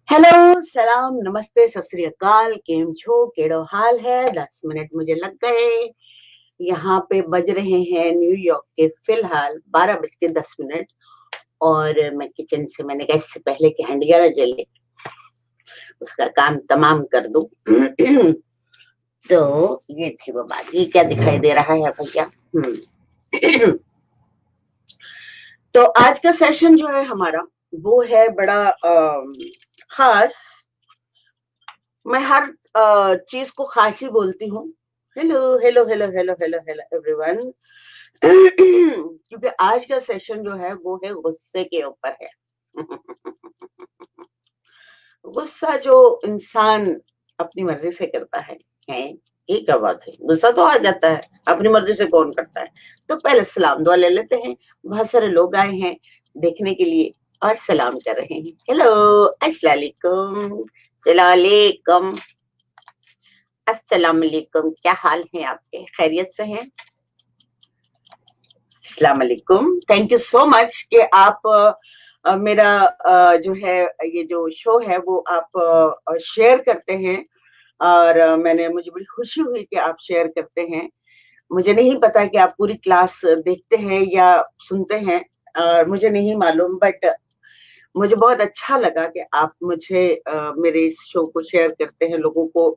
Hello, सलाम, नमस्ते, सत श्री अकाल, केम छो, केड़ो हाल है। 10 मिनट मुझे लग गए। यहाँ पे बज रहे हैं न्यूयॉर्क के फिलहाल 12:10 और मैं किचन से मैंने कहा इससे पहले कि हंडिया जले उसका काम तमाम कर दूं। तो ये थी वो बात। ये क्या दिखाई दे रहा है भैया? तो आज का सेशन जो है हमारा वो है बड़ा खास। मैं हर चीज को खास ही बोलती हूँ। Hello hello hello hello hello hello everyone. क्योंकि आज का सेशन जो है वो है गुस्से के ऊपर है। गुस्सा जो इंसान अपनी मर्जी से करता है ये क्या बात है? गुस्सा तो आ जाता है, अपनी मर्जी से कौन करता है? तो पहले सलाम दुआ ले लेते हैं। बहुत सारे लोग आए हैं देखने के लिए और सलाम कर रहे हैं। हेलो, अस्सलाम वालेकुम, सलाम वालेकुम, अस्सलाम वालेकुम। क्या हाल है आपके? खैरियत से हैं? अस्सलाम वालेकुम। थैंक यू सो मच कि आप मेरा जो है ये जो शो है वो आप शेयर करते हैं। और मुझे बड़ी खुशी हुई कि आप शेयर करते हैं। मुझे नहीं पता कि आप पूरी क्लास देखते हैं या सुनते हैं, और मुझे नहीं मालूम, बट मुझे बहुत अच्छा लगा कि आप मुझे मेरे इस शो को शेयर करते हैं, लोगों को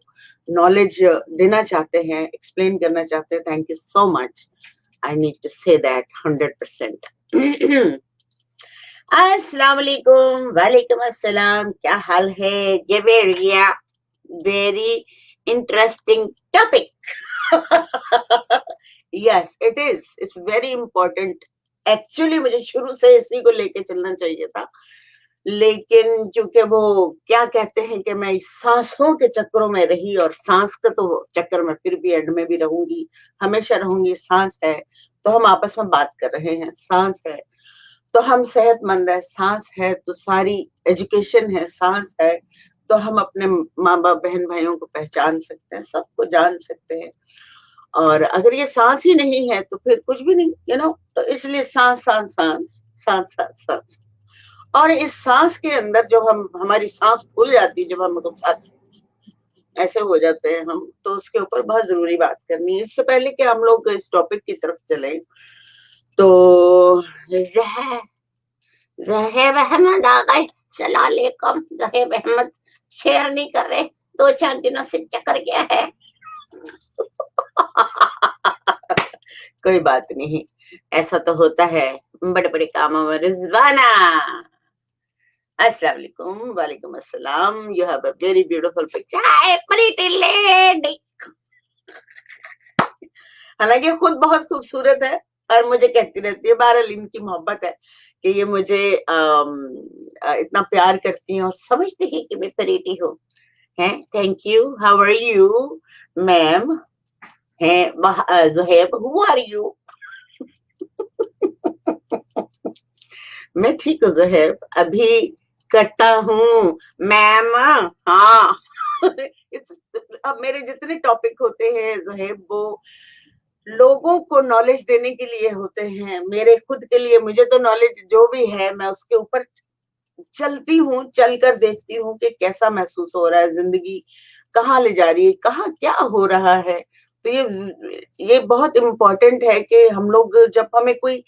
नॉलेज देना चाहते हैं, एक्सप्लेन करना चाहते हैं। Thank you so much. I need to say that 100%। अस्सलाम वालेकुम। वालेकुम अस्सलाम। क्या हाल है? Javeria, very interesting topic. Yes it is, it's very important. Actually मुझे शुरू से इसी को लेके चलना चाहिए था, लेकिन चूंकि वो क्या कहते हैं कि मैं सांसों के चक्रों में रही, और सांस का तो चक्कर में फिर भी एंड में भी रहूंगी, हमेशा रहूंगी। सांस है तो हम आपस में बात कर रहे हैं, सांस है तो हम सेहतमंद है, सांस है तो सारी एजुकेशन है, सांस है तो हम अपने माँ बाप बहन भाइयों को पहचान सकते हैं, सबको जान सकते हैं। और अगर ये सांस ही नहीं है तो फिर कुछ भी नहीं, तो इसलिए सांस सांस सांस सांस सांस सांस। और इस सांस के अंदर जब हम हमारी सांस फूल जाती है, जब हम गुस्सा ऐसे हो जाते हैं हम, तो उसके ऊपर बहुत जरूरी बात करनी है। इससे पहले कि हम लोग इस टॉपिक की तरफ चले, तो जहेब अहमद आ गए। सलाम अलैकुम। जहेब अहमद शेयर नहीं कर रहे, 2-4 दिनों से चक्कर गया है। कोई बात नहीं, ऐसा तो होता है बड़े बड़े कामों में। रिजवाना, अस्सलाम वालेकुम। वालेकुम अस्सलाम। You have a very beautiful picture. Hi pretty lady. हालांकि खुद बहुत खूबसूरत है और मुझे कहती रहती है, बहरहाल इनकी मोहब्बत है कि ये मुझे इतना प्यार करती हैं और समझती है कि मैं प्रीटी हूँ। हैं, thank you. How are you ma'am? हैं ज़ुहैब, हु आर यू? मैं ठीक हूँ ज़ुहैब, अभी करता हूँ मैम। हाँ। अब मेरे जितने टॉपिक होते हैं ज़ुहैब, वो लोगों को नॉलेज देने के लिए होते हैं, मेरे खुद के लिए। मुझे तो नॉलेज जो भी है मैं उसके ऊपर चलती हूँ, चलकर देखती हूँ कि कैसा महसूस हो रहा है, जिंदगी कहाँ ले जा रही है, कहाँ क्या हो रहा है। तो ये बहुत इम्पोर्टेंट है कि हम लोग, जब हमें कोई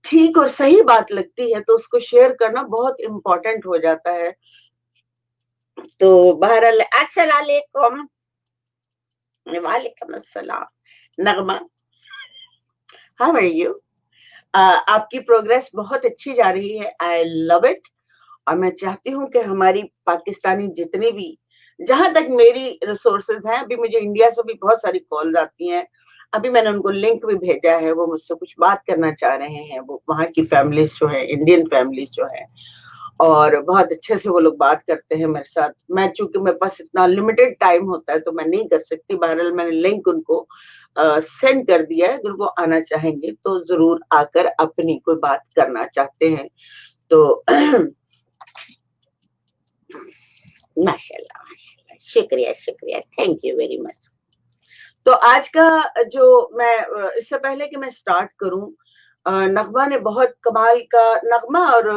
ठीक और सही बात लगती है तो उसको शेयर करना बहुत इम्पोर्टेंट हो जाता है। तो बहरहाल अस्सलाम वालेकुम। वालेकुम अस्सलाम। नगमा, हाउ आर यू? आपकी प्रोग्रेस बहुत अच्छी जा रही है, आई लव इट। और मैं चाहती हूँ कि हमारी पाकिस्तानी जितने भी, जहां तक मेरी रिसोर्सेज हैं, अभी मुझे इंडिया से भी बहुत सारी कॉल्स आती हैं। अभी मैंने उनको लिंक भी भेजा है, वो मुझसे कुछ बात करना चाह रहे हैं। वो वहाँ की फैमिलीज जो है, इंडियन फैमिलीज जो है, और बहुत अच्छे से वो लोग बात करते हैं मेरे साथ। मैं चूंकि मेरे पास इतना लिमिटेड टाइम होता है तो मैं नहीं कर सकती। बहरहाल मैंने लिंक उनको सेंड कर दिया है, अगर वो आना चाहेंगे तो जरूर आकर अपनी कोई बात करना चाहते हैं तो। माशाल्लाह माशाल्लाह, शुक्रिया शुक्रिया, थैंक यू वेरी मच। तो आज का जो मैं इससे पहले कि मैं स्टार्ट करूं, नगमा ने बहुत कमाल का, नगमा और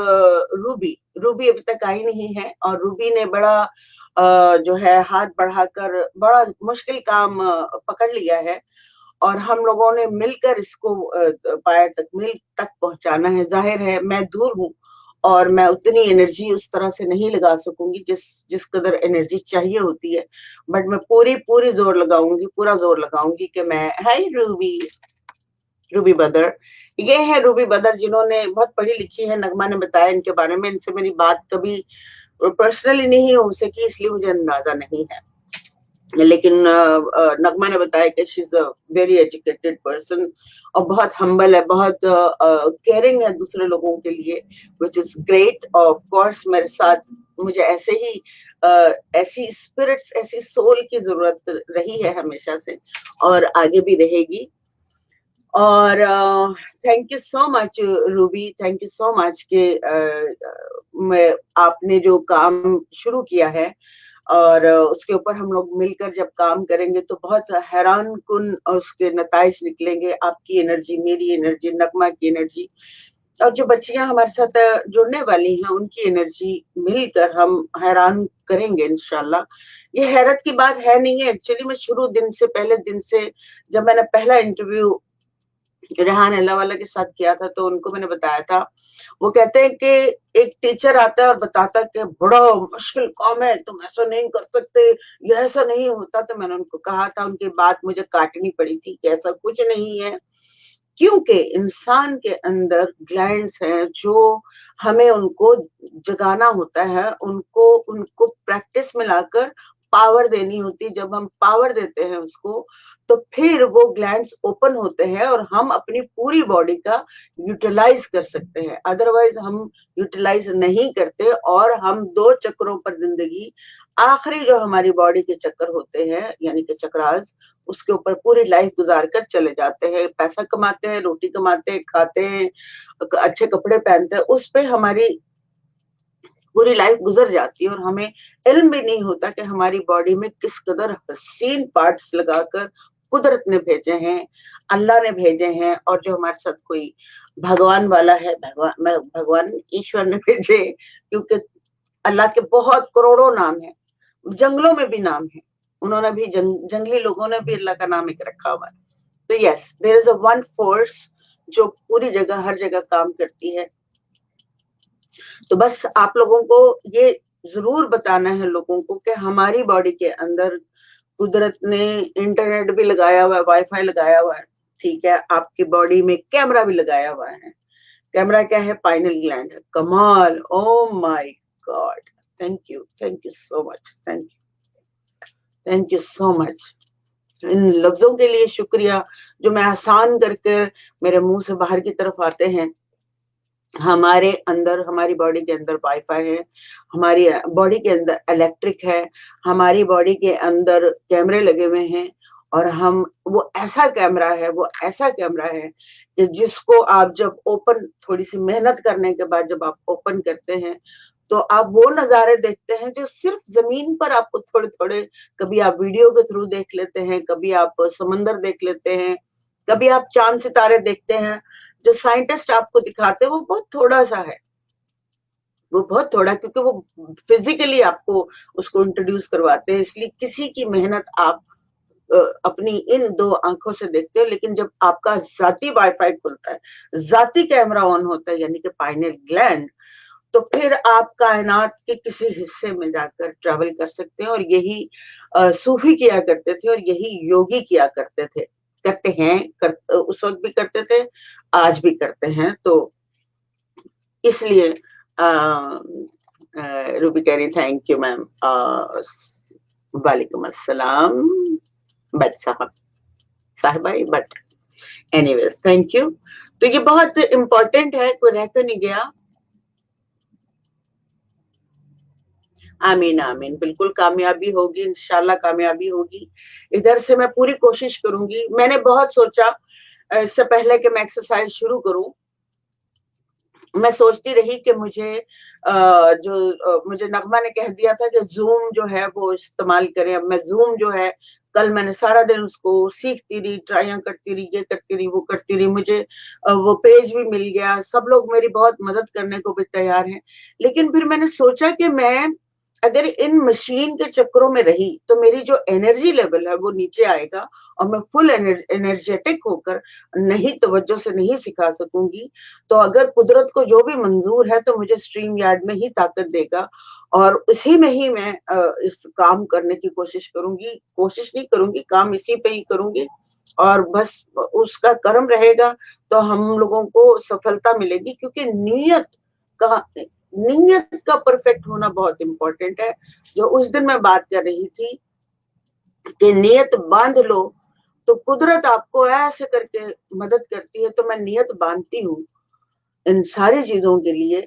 रूबी रूबी अभी तक आई नहीं है और रूबी ने बड़ा जो है हाथ बढ़ाकर बड़ा मुश्किल काम पकड़ लिया है और हम लोगों ने मिलकर इसको पाया तकमील तक पहुंचाना है। जाहिर है मैं दूर हूँ और मैं उतनी एनर्जी उस तरह से नहीं लगा सकूंगी जिस जिस कदर एनर्जी चाहिए होती है, बट मैं पूरी पूरी जोर लगाऊंगी, पूरा जोर लगाऊंगी कि मैं हाय रूबी, रूबी बदर, ये है रूबी बदर जिन्होंने बहुत पढ़ी लिखी है। नगमा ने बताया इनके बारे में, इनसे मेरी बात कभी पर्सनली नहीं हो सकी इसलिए मुझे अंदाजा नहीं है, लेकिन नगमा ने बताया कि she is a very educated person और बहुत हम्बल है, बहुत केयरिंग है दूसरे लोगों के लिए, which is great. Of course मेरे साथ मुझे ऐसे ही ऐसी स्पिरिट्स, ऐसी सोल की जरूरत रही है हमेशा से और आगे भी रहेगी। और thank you so much Ruby, thank you so much कि मैं आपने जो काम शुरू किया है और उसके ऊपर हम लोग मिलकर जब काम करेंगे तो बहुत हैरान कुन उसके नताइज निकलेंगे। आपकी एनर्जी, मेरी एनर्जी, नगमा की एनर्जी और जो बच्चियां हमारे साथ जुड़ने वाली हैं उनकी एनर्जी मिलकर हम हैरान करेंगे इंशाल्लाह। ये हैरत की बात है नहीं है, एक्चुअली मैं शुरू दिन से, पहले दिन से जब मैंने पहला इंटरव्यू रेहान अल्लाहवाला के साथ किया था तो उनको मैंने बताया था, वो कहते हैं कि एक टीचर आता है और बताता है कि बड़ा मुश्किल काम है, तुम ऐसा नहीं कर सकते, ये ऐसा नहीं होता। तो मैंने उनको कहा था, उनकी बात मुझे काटनी पड़ी थी कि ऐसा कुछ नहीं है, क्योंकि इंसान के अंदर ग्लैंड्स हैं जो हमें उनको जगाना होता है, उनको उनको प्रैक्टिस में लाकर पावर देनी होती है। जब हम पावर देते हैं उसको तो फिर वो ग्लैंड्स ओपन होते हैं और हम अपनी पूरी बॉडी का यूटिलाइज कर सकते हैं, अदरवाइज हम यूटिलाइज नहीं करते और हम दो चक्रों पर जिंदगी, आखिरी जो हमारी बॉडी के चक्कर होते हैं यानी कि चक्रास, उसके ऊपर पूरी लाइफ गुजार कर चले जाते हैं। पैसा कमाते हैं, रोटी कमाते हैं, खाते हैं, अच्छे कपड़े पहनते हैं, उस पे हमारी पूरी लाइफ गुजर जाती है और हमें इल्म भी नहीं होता कि हमारी बॉडी में किस कदर हसीन पार्ट्स लगाकर कुदरत ने भेजे हैं, अल्लाह ने भेजे हैं और जो हमारे साथ कोई भगवान वाला है, भगवान ईश्वर ने भेजे, क्योंकि अल्लाह के बहुत करोड़ों नाम है, जंगलों में भी नाम है, उन्होंने भी जंगली लोगों ने भी अल्लाह का नाम एक रखा हुआ है। तो yes, there is a one force जो पूरी जगह, हर जगह काम करती है। तो बस आप लोगों को ये जरूर बताना है लोगों को कि हमारी बॉडी के अंदर कुदरत ने इंटरनेट भी लगाया हुआ है, वाईफाई लगाया हुआ है, ठीक है, आपकी बॉडी में कैमरा भी लगाया हुआ है। कैमरा क्या है? पाइनल ग्लैंड है। कमाल, oh my God, thank you so much, thank you so much. इन लफ्जों के लिए शुक्रिया जो मैं आसान करके मेरे मुंह से बाहर की तरफ आते हैं। हमारे अंदर, हमारी बॉडी के अंदर वाईफाई है, हमारी बॉडी के अंदर इलेक्ट्रिक है, हमारी बॉडी के अंदर कैमरे लगे हुए हैं और हम, वो ऐसा कैमरा है, वो ऐसा कैमरा है कि जिसको आप जब ओपन, थोड़ी सी मेहनत करने के बाद जब आप ओपन करते हैं तो आप वो नजारे देखते हैं जो सिर्फ जमीन पर आपको थोड़े थोड़े, कभी आप वीडियो के थ्रू देख लेते हैं, कभी आप समंदर देख लेते हैं, कभी आप चांद सितारे देखते हैं। जो साइंटिस्ट आपको दिखाते हैं वो बहुत थोड़ा सा है, वो बहुत थोड़ा, क्योंकि वो फिजिकली आपको उसको इंट्रोड्यूस करवाते हैं, इसलिए किसी की मेहनत आप अपनी इन दो आंखों से देखते हो। लेकिन जब आपका जाती वाईफाई खुलता है, जाती कैमरा ऑन होता है यानी कि पाइनियल ग्लैंड, तो फिर आप कायनात के किसी हिस्से में जाकर ट्रैवल कर सकते हैं। और यही सूफी किया करते थे और यही योगी किया करते थे, करते हैं, उस वक्त भी करते थे, आज भी करते हैं। तो इसलिए रूबी कह रही थैंक यू मैम, वालेकुम अस्सलाम बट साहबाई, बट एनीवेज थैंक यू। तो ये बहुत इम्पोर्टेंट है, कोई रह तो नहीं गया। आमीन आमीन, बिल्कुल कामयाबी होगी, इंशाल्लाह कामयाबी होगी। इधर से मैं पूरी कोशिश करूंगी। मैंने बहुत सोचा इससे पहले कि मैं एक्सरसाइज शुरू करूं, मैं सोचती रही कि मुझे मुझे नगमा ने कह दिया था कि जूम जो है वो इस्तेमाल करें। अब मैं जूम जो है कल मैंने सारा दिन उसको सीखती रही, ट्राइयां करती रही, ये करती रही, वो करती रही, मुझे वो पेज भी मिल गया, सब लोग मेरी बहुत मदद करने को भी तैयार हैं। लेकिन फिर मैंने सोचा कि मैं अगर इन मशीन के चक्करों में रही तो मेरी जो एनर्जी लेवल है वो नीचे आएगा और मैं फुल एनर्जेटिक होकर नहीं तवज्जो से नहीं सिखा सकूंगी। तो अगर कुदरत को जो भी मंजूर है तो मुझे स्ट्रीम यार्ड में ही ताकत देगा और उसी में ही मैं इस काम करने की कोशिश करूंगी, कोशिश नहीं करूंगी, काम इसी पे ही करूंगी और बस उसका कर्म रहेगा तो हम लोगों को सफलता मिलेगी। क्योंकि नीयत का परफेक्ट होना बहुत इंपॉर्टेंट है। जो उस दिन मैं बात कर रही थी कि नियत बांध लो तो कुदरत आपको ऐसे करके मदद करती है। तो मैं नियत बांधती हूँ इन सारी चीजों के लिए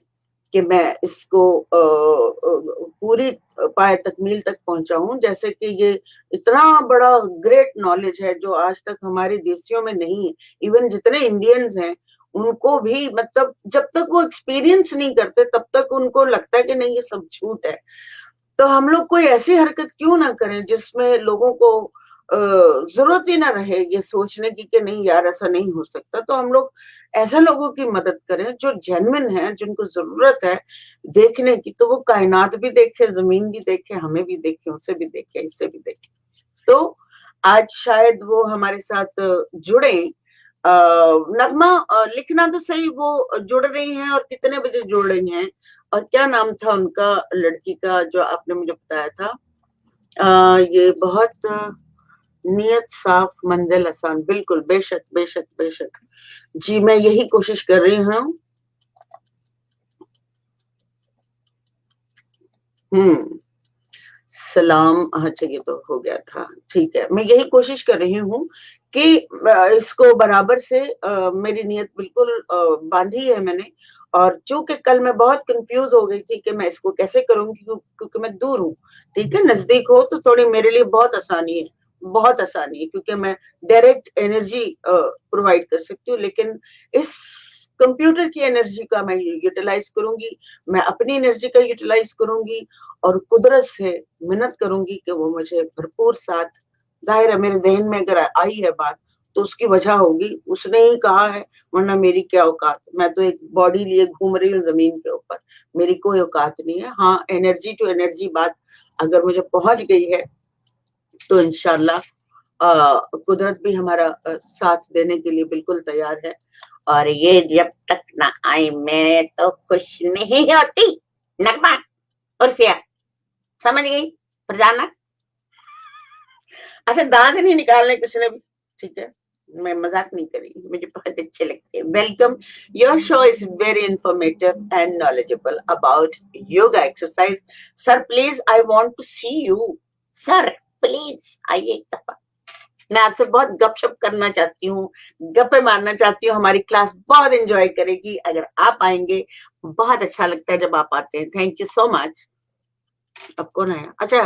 कि मैं इसको पूरी पाए तकमील तक पहुंचाऊं। जैसे कि ये इतना बड़ा ग्रेट नॉलेज है जो आज तक हमारे देशियों में नहीं है। इवन जितने इंडियंस हैं उनको भी, मतलब जब तक वो एक्सपीरियंस नहीं करते तब तक उनको लगता है कि नहीं ये सब झूठ है। तो हम लोग कोई ऐसी हरकत क्यों ना करें जिसमें लोगों को जरूरत ही ना रहे ये सोचने की कि नहीं यार ऐसा नहीं हो सकता। तो हम लोग ऐसे लोगों की मदद करें जो जेन्युइन है, जिनको जरूरत है देखने की, तो वो कायनात भी देखे, जमीन भी देखे, हमें भी देखे, उसे भी देखे, इसे भी देखे। तो आज शायद वो हमारे साथ जुड़े। नगमा लिखना तो सही, वो जुड़ रही हैं और कितने बजे जुड़ रही हैं और क्या नाम था उनका, लड़की का जो आपने मुझे बताया था। ये बहुत नियत साफ मंजिल आसान, बिल्कुल, बेशक बेशक बेशक जी, मैं यही कोशिश कर रही हूँ। सलाम, अच्छा ये तो हो गया था, ठीक है। मैं यही कोशिश कर रही हूँ कि इसको बराबर से मेरी नियत बिल्कुल बांधी है मैंने। और चूंकि कल मैं बहुत कंफ्यूज हो गई थी कि मैं इसको कैसे करूंगी क्योंकि मैं दूर हूँ। ठीक है, नजदीक हो तो थोड़ी मेरे लिए बहुत आसानी है, बहुत आसानी है, क्योंकि मैं डायरेक्ट एनर्जी प्रोवाइड कर सकती हूँ। लेकिन इस कंप्यूटर की एनर्जी का मैं यूटिलाइज करूंगी, मैं अपनी एनर्जी का यूटिलाइज करूंगी और कुदरत से मिन्नत करूंगी कि वो मुझे भरपूर साथ। जाहिर है मेरे जहन में अगर आई है बात तो उसकी वजह होगी, उसने ही कहा है, वरना मेरी क्या औकात। मैं तो एक बॉडी लिए घूम रही हूँ जमीन के ऊपर, मेरी कोई औकात नहीं है। हाँ, एनर्जी टू एनर्जी बात अगर मुझे पहुंच गई है तो इंशाल्लाह कुदरत भी हमारा साथ देने के लिए बिल्कुल तैयार है। और ये जब तक ना आई मैं तो खुश नहीं होती। नगमा और फिया, समझ गई फरजाना? अच्छा, दांत नहीं निकालने किसी ने भी, ठीक है, मैं मजाक नहीं कर रही, मुझे बहुत अच्छे लगते हैं। Welcome, your show is very informative and knowledgeable about yoga exercise. Sir please, I want to see you. Sir please आइए एक दफा, मैं आपसे बहुत गपशप करना चाहती हूँ, गप्पे मारना चाहती हूँ। हमारी क्लास बहुत एंजॉय करेगी अगर आप आएंगे। बहुत अच्छा लगता है जब आप आते हैं। Thank you so much. अब कौन है? अच्छा,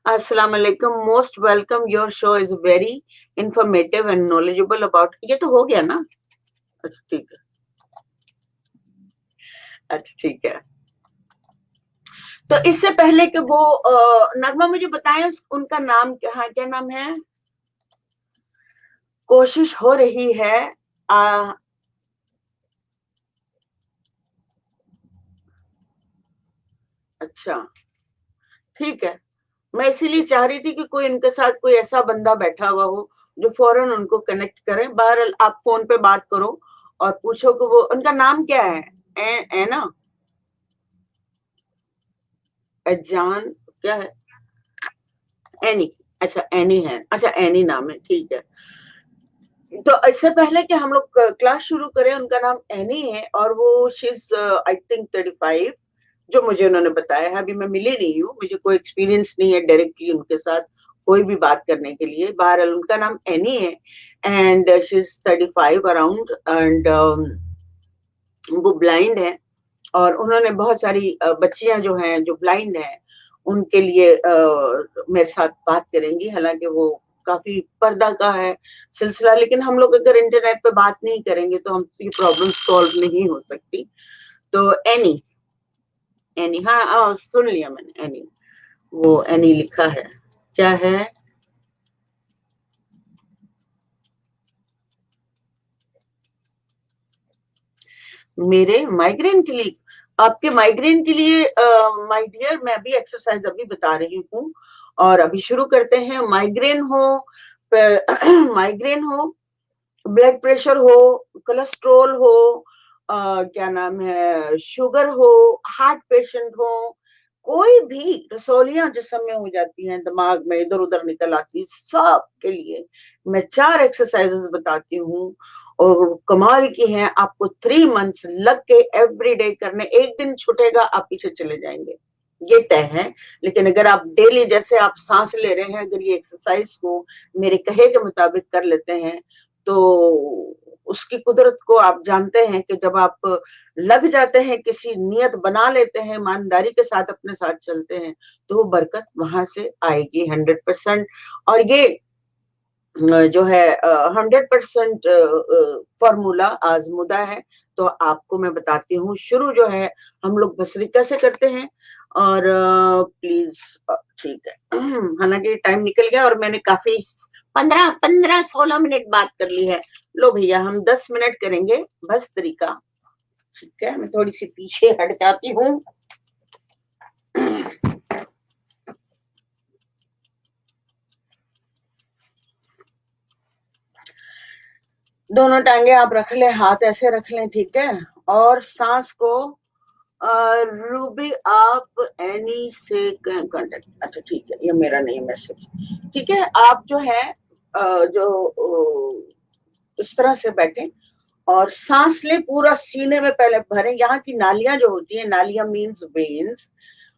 अस्सलाम वालेकुम, most welcome, your show is very informative and knowledgeable about, ये तो हो गया ना? अच्छा ठीक है, अच्छा ठीक है। तो इससे पहले कि वो नगमा मुझे बताएं उनका नाम क्या है, क्या नाम है? कोशिश हो रही है। आ, अच्छा ठीक है, मैं इसीलिए चाह रही थी कि कोई इनके साथ कोई ऐसा बंदा बैठा हुआ हो जो फौरन उनको कनेक्ट करे। बहरहाल आप फोन पे बात करो और पूछो कि वो, उनका नाम क्या है? ए ना, जान क्या है? एनी, अच्छा एनी है, अच्छा एनी नाम है, ठीक है। तो इससे पहले कि हम लोग क्लास शुरू करें, उनका नाम एनी है और वो शी इज आई थिंक 35, जो मुझे उन्होंने बताया है। अभी मैं मिली नहीं हूँ, मुझे कोई एक्सपीरियंस नहीं है डायरेक्टली उनके साथ कोई भी बात करने के लिए। बहरहाल उनका नाम एनी है and she is 35 around and वो ब्लाइंड है। और उन्होंने बहुत सारी बच्चियां जो हैं जो ब्लाइंड हैं उनके लिए मेरे साथ बात करेंगी। हालांकि वो काफी पर्दा का है सिलसिला, लेकिन हम लोग अगर इंटरनेट पे बात नहीं करेंगे तो हम ये प्रॉब्लम सॉल्व नहीं हो सकती। तो एनी, एनी, हाँ सुन लिया मैंने, एनी, वो एनी लिखा है, क्या है? मेरे माइग्रेन के लिए, आपके माइग्रेन के लिए माय डियर, मैं भी एक्सरसाइज अभी बता रही हूँ। और अभी शुरू करते हैं। माइग्रेन हो, माइग्रेन हो, ब्लड प्रेशर हो, कोलेस्ट्रोल हो, क्या नाम है, शुगर हो, हार्ट पेशेंट हो, कोई भी रसौलियां जिस्म में हो जाती हैं, दिमाग में इधर उधर निकल आती है, सब के लिए मैं 4 एक्सरसाइजेस बताती हूँ। और कमाल की हैं, आपको 3 मंथ्स लग के एवरी डे करने, एक दिन छूटेगा आप पीछे चले जाएंगे, ये तय है। लेकिन अगर आप डेली, जैसे आप सांस ले रहे हैं, अगर ये एक्सरसाइज को मेरे कहे के मुताबिक कर लेते हैं, तो उसकी कुदरत को आप जानते हैं कि जब आप लग जाते हैं, किसी नियत बना लेते हैं, ईमानदारी के साथ अपने साथ चलते हैं, तो वो बरकत वहां से आएगी 100%। और ये जो है 100% फॉर्मूला आजमुदा है। तो आपको मैं बताती हूँ, शुरू जो है हम लोग भस्त्रिका से करते हैं। और प्लीज, ठीक है, हालांकि टाइम निकल गया और मैंने काफी 15-16 मिनट बात कर ली है। लो भैया, हम 10 मिनट करेंगे भस्त्रिका। ठीक है, मैं थोड़ी सी पीछे हट जाती हूँ। दोनों टांगे आप रख लें, हाथ ऐसे रख लें, ठीक है। और सांस को रूबी, आप एनी से कांटेक्ट, अच्छा ठीक है, ये मेरा नहीं मैसेज, ठीक है। आप जो है जो इस तरह से बैठे और सांस ले, पूरा सीने में पहले भरें। यहाँ की नालियां जो होती है, नालियां मीन्स वेन्स,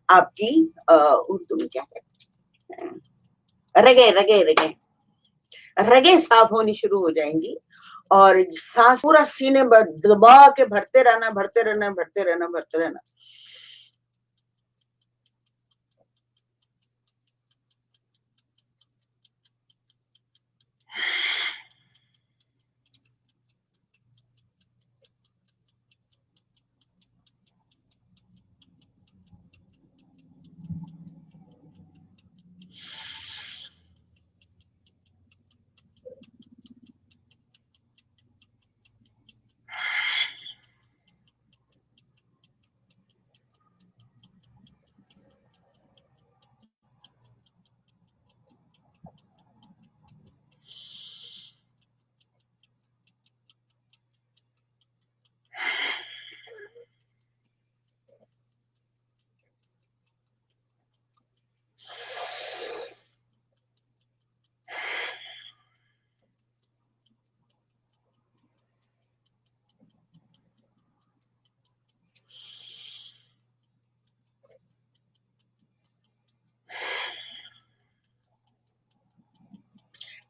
आपकी उर्दू में क्या कहते हैं, रगे रगे रगे रगे साफ होनी शुरू हो जाएंगी। और सांस पूरा सीने में दबा के भरते रहना, भरते रहना, भरते रहना, भरते रहना।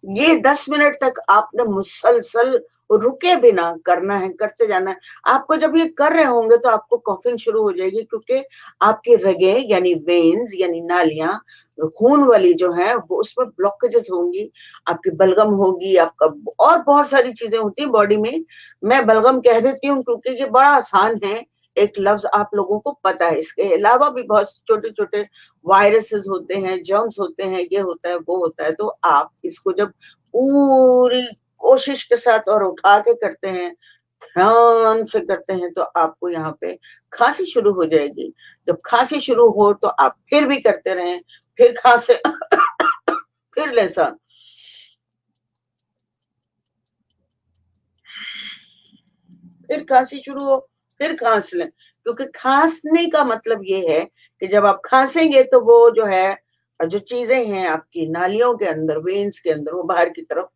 ये 10 मिनट तक आपने मुसलसल रुके बिना करना है, करते जाना है। आपको जब ये कर रहे होंगे तो आपको कॉफिंग शुरू हो जाएगी, क्योंकि आपकी रगे यानी वेन्स यानी नालियां, खून वाली जो है, वो उसमें ब्लॉकेजेस होंगी, आपकी बलगम होगी, आपका और बहुत सारी चीजें होती है बॉडी में। मैं बलगम कह देती हूँ क्योंकि ये बड़ा आसान है, एक लफ्ज आप लोगों को पता है। इसके अलावा भी बहुत छोटे छोटे वायरसेस होते हैं, जर्म्स होते हैं, ये होता है, वो होता है। तो आप इसको जब पूरी कोशिश के साथ और उठा के करते हैं, ध्यान से करते हैं, तो आपको यहाँ पे खांसी शुरू हो जाएगी। जब खांसी शुरू हो तो आप फिर भी करते रहें, फिर खांसे, फिर ले सांस, फिर खांसी शुरू हो, फिर खांस लें। क्योंकि खांसने का मतलब ये है कि जब आप खांसेंगे तो वो जो है, जो चीजें हैं आपकी नालियों के अंदर, वेन्स के अंदर, वो बाहर की तरफ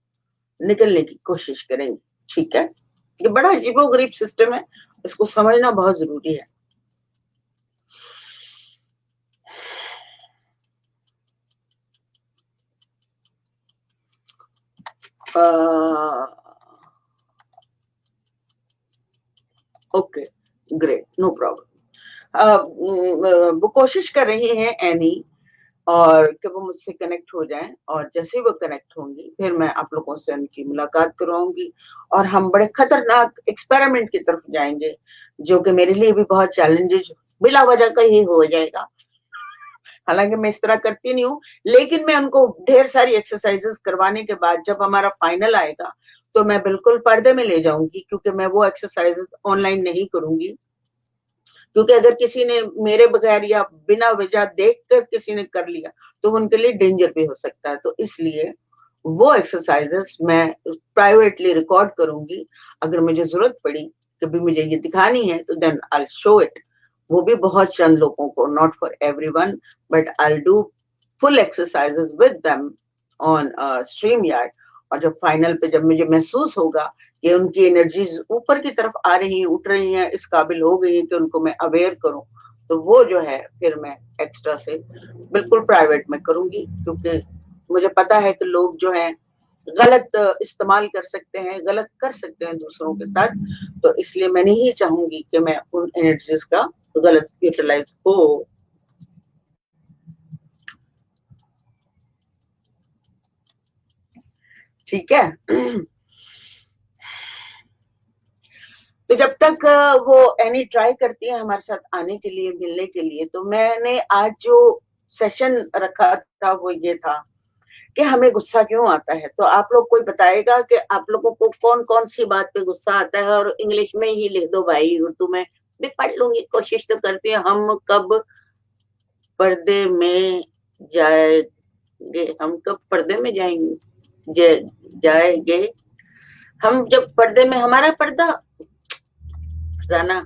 निकलने की कोशिश करेंगे। ठीक है, ये बड़ा अजीबोगरीब सिस्टम है, इसको समझना बहुत जरूरी है। Okay, great, no problem. वो कोशिश कर रही हैं एनी, और कि वो मुझसे कनेक्ट हो जाएं, और जैसे ही वो कनेक्ट होंगी फिर मैं आप लोगों से उनकी मुलाकात करवाऊंगी, और हम बड़े खतरनाक एक्सपेरिमेंट की तरफ जाएंगे, जो कि मेरे लिए भी बहुत चैलेंजेस बिला वजह का ही हो जाएगा। हालांकि मैं इस तरह करती नहीं हूँ, लेकिन मैं उनको ढेर सारी एक्सरसाइजेस करवाने के बाद जब हमारा फाइनल आएगा, तो मैं बिल्कुल पर्दे में ले जाऊंगी, क्योंकि मैं वो एक्सरसाइजेस ऑनलाइन नहीं करूंगी, क्योंकि अगर किसी ने मेरे बगैर या बिना वजह देखकर किसी ने कर लिया तो उनके लिए डेंजर भी हो सकता है। तो इसलिए वो एक्सरसाइजेस मैं प्राइवेटली रिकॉर्ड करूंगी। अगर मुझे जरूरत पड़ी, कभी मुझे ये दिखानी है, तो देन आई शो इट। वो भी बहुत चंद लोगों को, not for everyone, but I do full exercises with them on stream yard. और जब फाइनल पे जब मुझे महसूस होगा कि उनकी एनर्जीज ऊपर की तरफ आ रही हैं, उठ रही हैं, इस काबिल हो गई है कि उनको मैं अवेयर करूं, तो वो जो है फिर मैं एक्स्ट्रा से बिल्कुल प्राइवेट में करूंगी, क्योंकि मुझे पता है कि लोग जो हैं गलत इस्तेमाल कर सकते हैं, गलत कर सकते हैं दूसरों के साथ। तो इसलिए मैं नहीं चाहूंगी कि मैं उन एनर्जीज का गलत यूटिलाइज हो। ठीक है। तो जब तक वो एनी ट्राई करती है हमारे साथ आने के लिए, मिलने के लिए, तो मैंने आज जो सेशन रखा था वो ये था कि हमें गुस्सा क्यों आता है। तो आप लोग कोई बताएगा कि आप लोगों को कौन कौन सी बात पे गुस्सा आता है, और इंग्लिश में ही लिख दो भाई, उर्दू में भी पढ़ लूंगी, कोशिश तो करती है। हम कब पर्दे में जाएंगे, हम कब पर्दे में जाएंगे, जाएंगे हम जब पर्दे में, हमारा पर्दा जाना।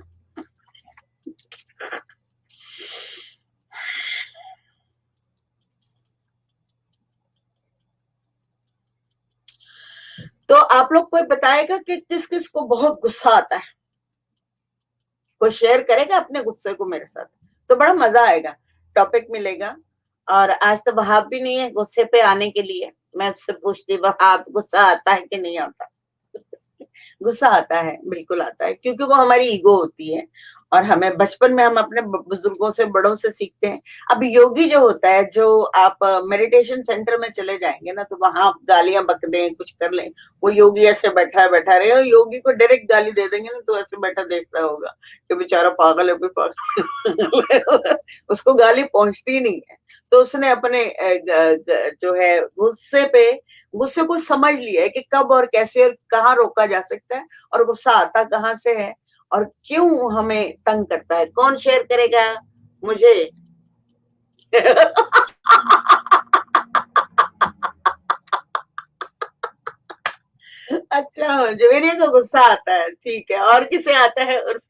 तो आप लोग कोई बताएगा कि किस किस को बहुत गुस्सा आता है? कोई शेयर करेगा अपने गुस्से को मेरे साथ, तो बड़ा मजा आएगा, टॉपिक मिलेगा। और आज तो वहाब भी नहीं है गुस्से पे आने के लिए। मैं उससे पूछती, वहाब गुस्सा आता है कि नहीं आता? गुस्सा आता है, बिल्कुल आता है, क्योंकि वो हमारी ईगो होती है। और हमें बचपन में हम अपने बुजुर्गों से, बड़ों से सीखते हैं। अब योगी जो होता है, जो आप मेडिटेशन सेंटर में चले जाएंगे ना, तो वहां आप गालियां बक दें, कुछ कर लें, वो योगी ऐसे बैठा रहे, और योगी को डायरेक्ट गाली दे देंगे ना, तो ऐसे बैठा देख रहा होगा कि बेचारा पागल है, कोई पागल उसको गाली पहुंचती नहीं है। तो उसने अपने जो है गुस्से को समझ लिया है कि कब और कैसे और कहाँ रोका जा सकता है, और गुस्सा आता कहाँ से है, और क्यों हमें तंग करता है। कौन शेयर करेगा मुझे? अच्छा, जवेरिया को गुस्सा आता है, ठीक है। और किसे आता है? और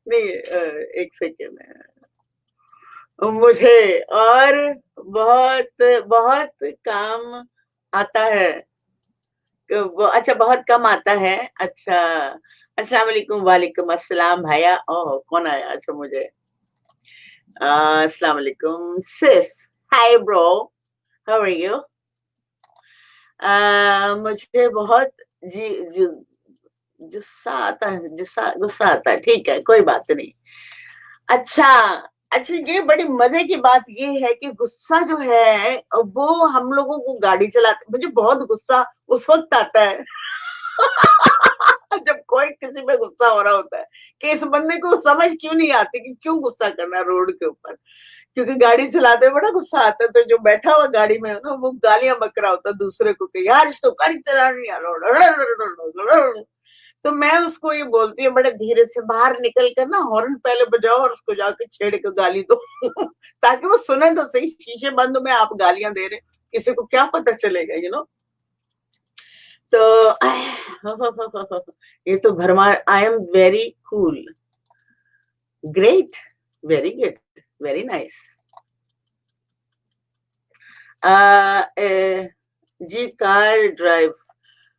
नहीं, एक सेकेंड, मुझे और बहुत बहुत काम आता है। वो अच्छा, बहुत कम आता है। अच्छा, अस्सलाम वालेकुम। वालेकुम अस्सलाम भैया। ओह, कौन आया? अच्छा, मुझे अस्सलाम वालेकुम sis. Hi bro, how are you? मुझे बहुत जी जी गुस्सा आता है, गुस्सा गुस्सा आता है, ठीक है, कोई बात नहीं। अच्छा, अच्छा, ये बड़ी मजे की बात ये है कि गुस्सा जो है वो हम लोगों को गाड़ी चलाते, मुझे बहुत गुस्सा उस वक्त आता है जब कोई किसी पे गुस्सा हो रहा होता है कि इस बंदे को समझ क्यों नहीं आती कि क्यों गुस्सा करना है रोड के ऊपर। क्योंकि गाड़ी चलाते बड़ा गुस्सा आता है, तो जो बैठा हुआ गाड़ी में है ना, वो गालियां बक रहा होता है दूसरे को कि यार इसको गाड़ी चलानी नहीं आ रहा। तो मैं उसको ये बोलती हूँ बड़े धीरे से, बाहर निकल कर ना हॉर्न पहले बजाओ और उसको जाके छेड़ के गाली दो ताकि वो सुने तो सही, शीशे बंद में आप गालियां दे रहे, किसी को क्या पता चलेगा, तो ये तो भरमार। I am very cool, great, very good, very nice. जी, कार ड्राइव,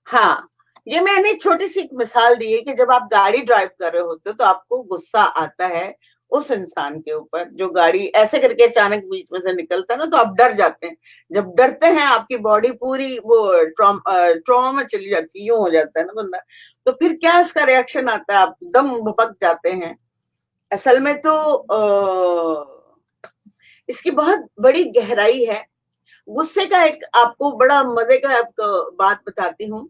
हाँ, ये मैंने छोटी सी मिसाल दी है कि जब आप गाड़ी ड्राइव कर रहे होते हो तो आपको गुस्सा आता है उस इंसान के ऊपर जो गाड़ी ऐसे करके अचानक बीच में से निकलता है ना, तो आप डर जाते हैं। जब डरते हैं आपकी बॉडी पूरी वो ट्रॉमा में चली जाती है, यूं हो जाता है ना बंदा। तो फिर क्या इसका रिएक्शन आता है, आप दम भपक जाते हैं। असल में तो इसकी बहुत बड़ी गहराई है। गुस्से का एक आपको बड़ा मजे का आपको बात बताती हूँ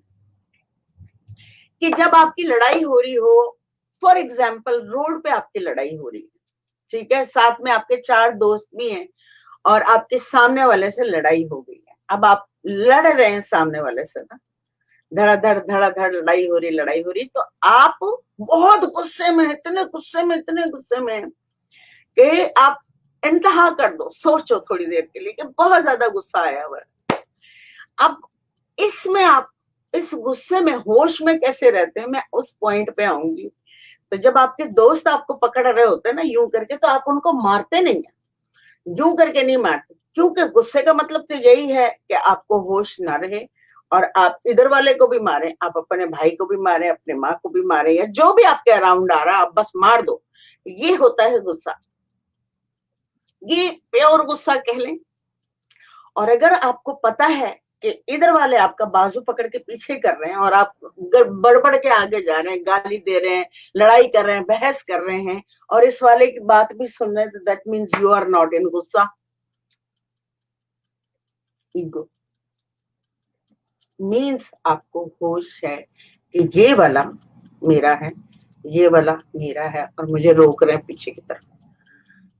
कि जब आपकी लड़ाई हो रही हो, फॉर एग्जाम्पल रोड पे आपकी लड़ाई हो रही है, ठीक है, साथ में आपके चार दोस्त भी हैं, और आपके सामने वाले से लड़ाई हो गई है, अब आप लड़ रहे हैं सामने वाले से ना, धड़ाधड़ धड़ाधड़ लड़ाई हो रही, तो आप बहुत गुस्से में, इतने गुस्से में, इतने गुस्से में कि आप इंतहा कर दो, सोचो थोड़ी देर के लिए कि बहुत ज्यादा गुस्सा आया हुआ है। अब इसमें आप इस गुस्से में होश में कैसे रहते हैं, मैं उस पॉइंट पे आऊंगी। तो जब आपके दोस्त आपको पकड़ रहे होते हैं ना यूं करके, तो आप उनको मारते नहीं है, यूं करके नहीं मारते, क्योंकि गुस्से का मतलब तो यही है कि आपको होश ना रहे और आप इधर वाले को भी मारे, आप अपने भाई को भी मारे, अपने माँ को भी मारे, या जो भी आपके अराउंड आ रहा है आप बस मार दो। ये होता है गुस्सा, ये प्योर गुस्सा कह लें। और अगर आपको पता है कि इधर वाले आपका बाजू पकड़ के पीछे कर रहे हैं और आप बड़बड़ के आगे जा रहे हैं, गाली दे रहे हैं, लड़ाई कर रहे हैं, बहस कर रहे हैं, और इस वाले की बात भी सुन रहे हैं, तो that means you are not in गुस्सा। ईगो मीन्स आपको होश है कि ये वाला मेरा है, ये वाला मेरा है, और मुझे रोक रहे हैं पीछे की तरफ,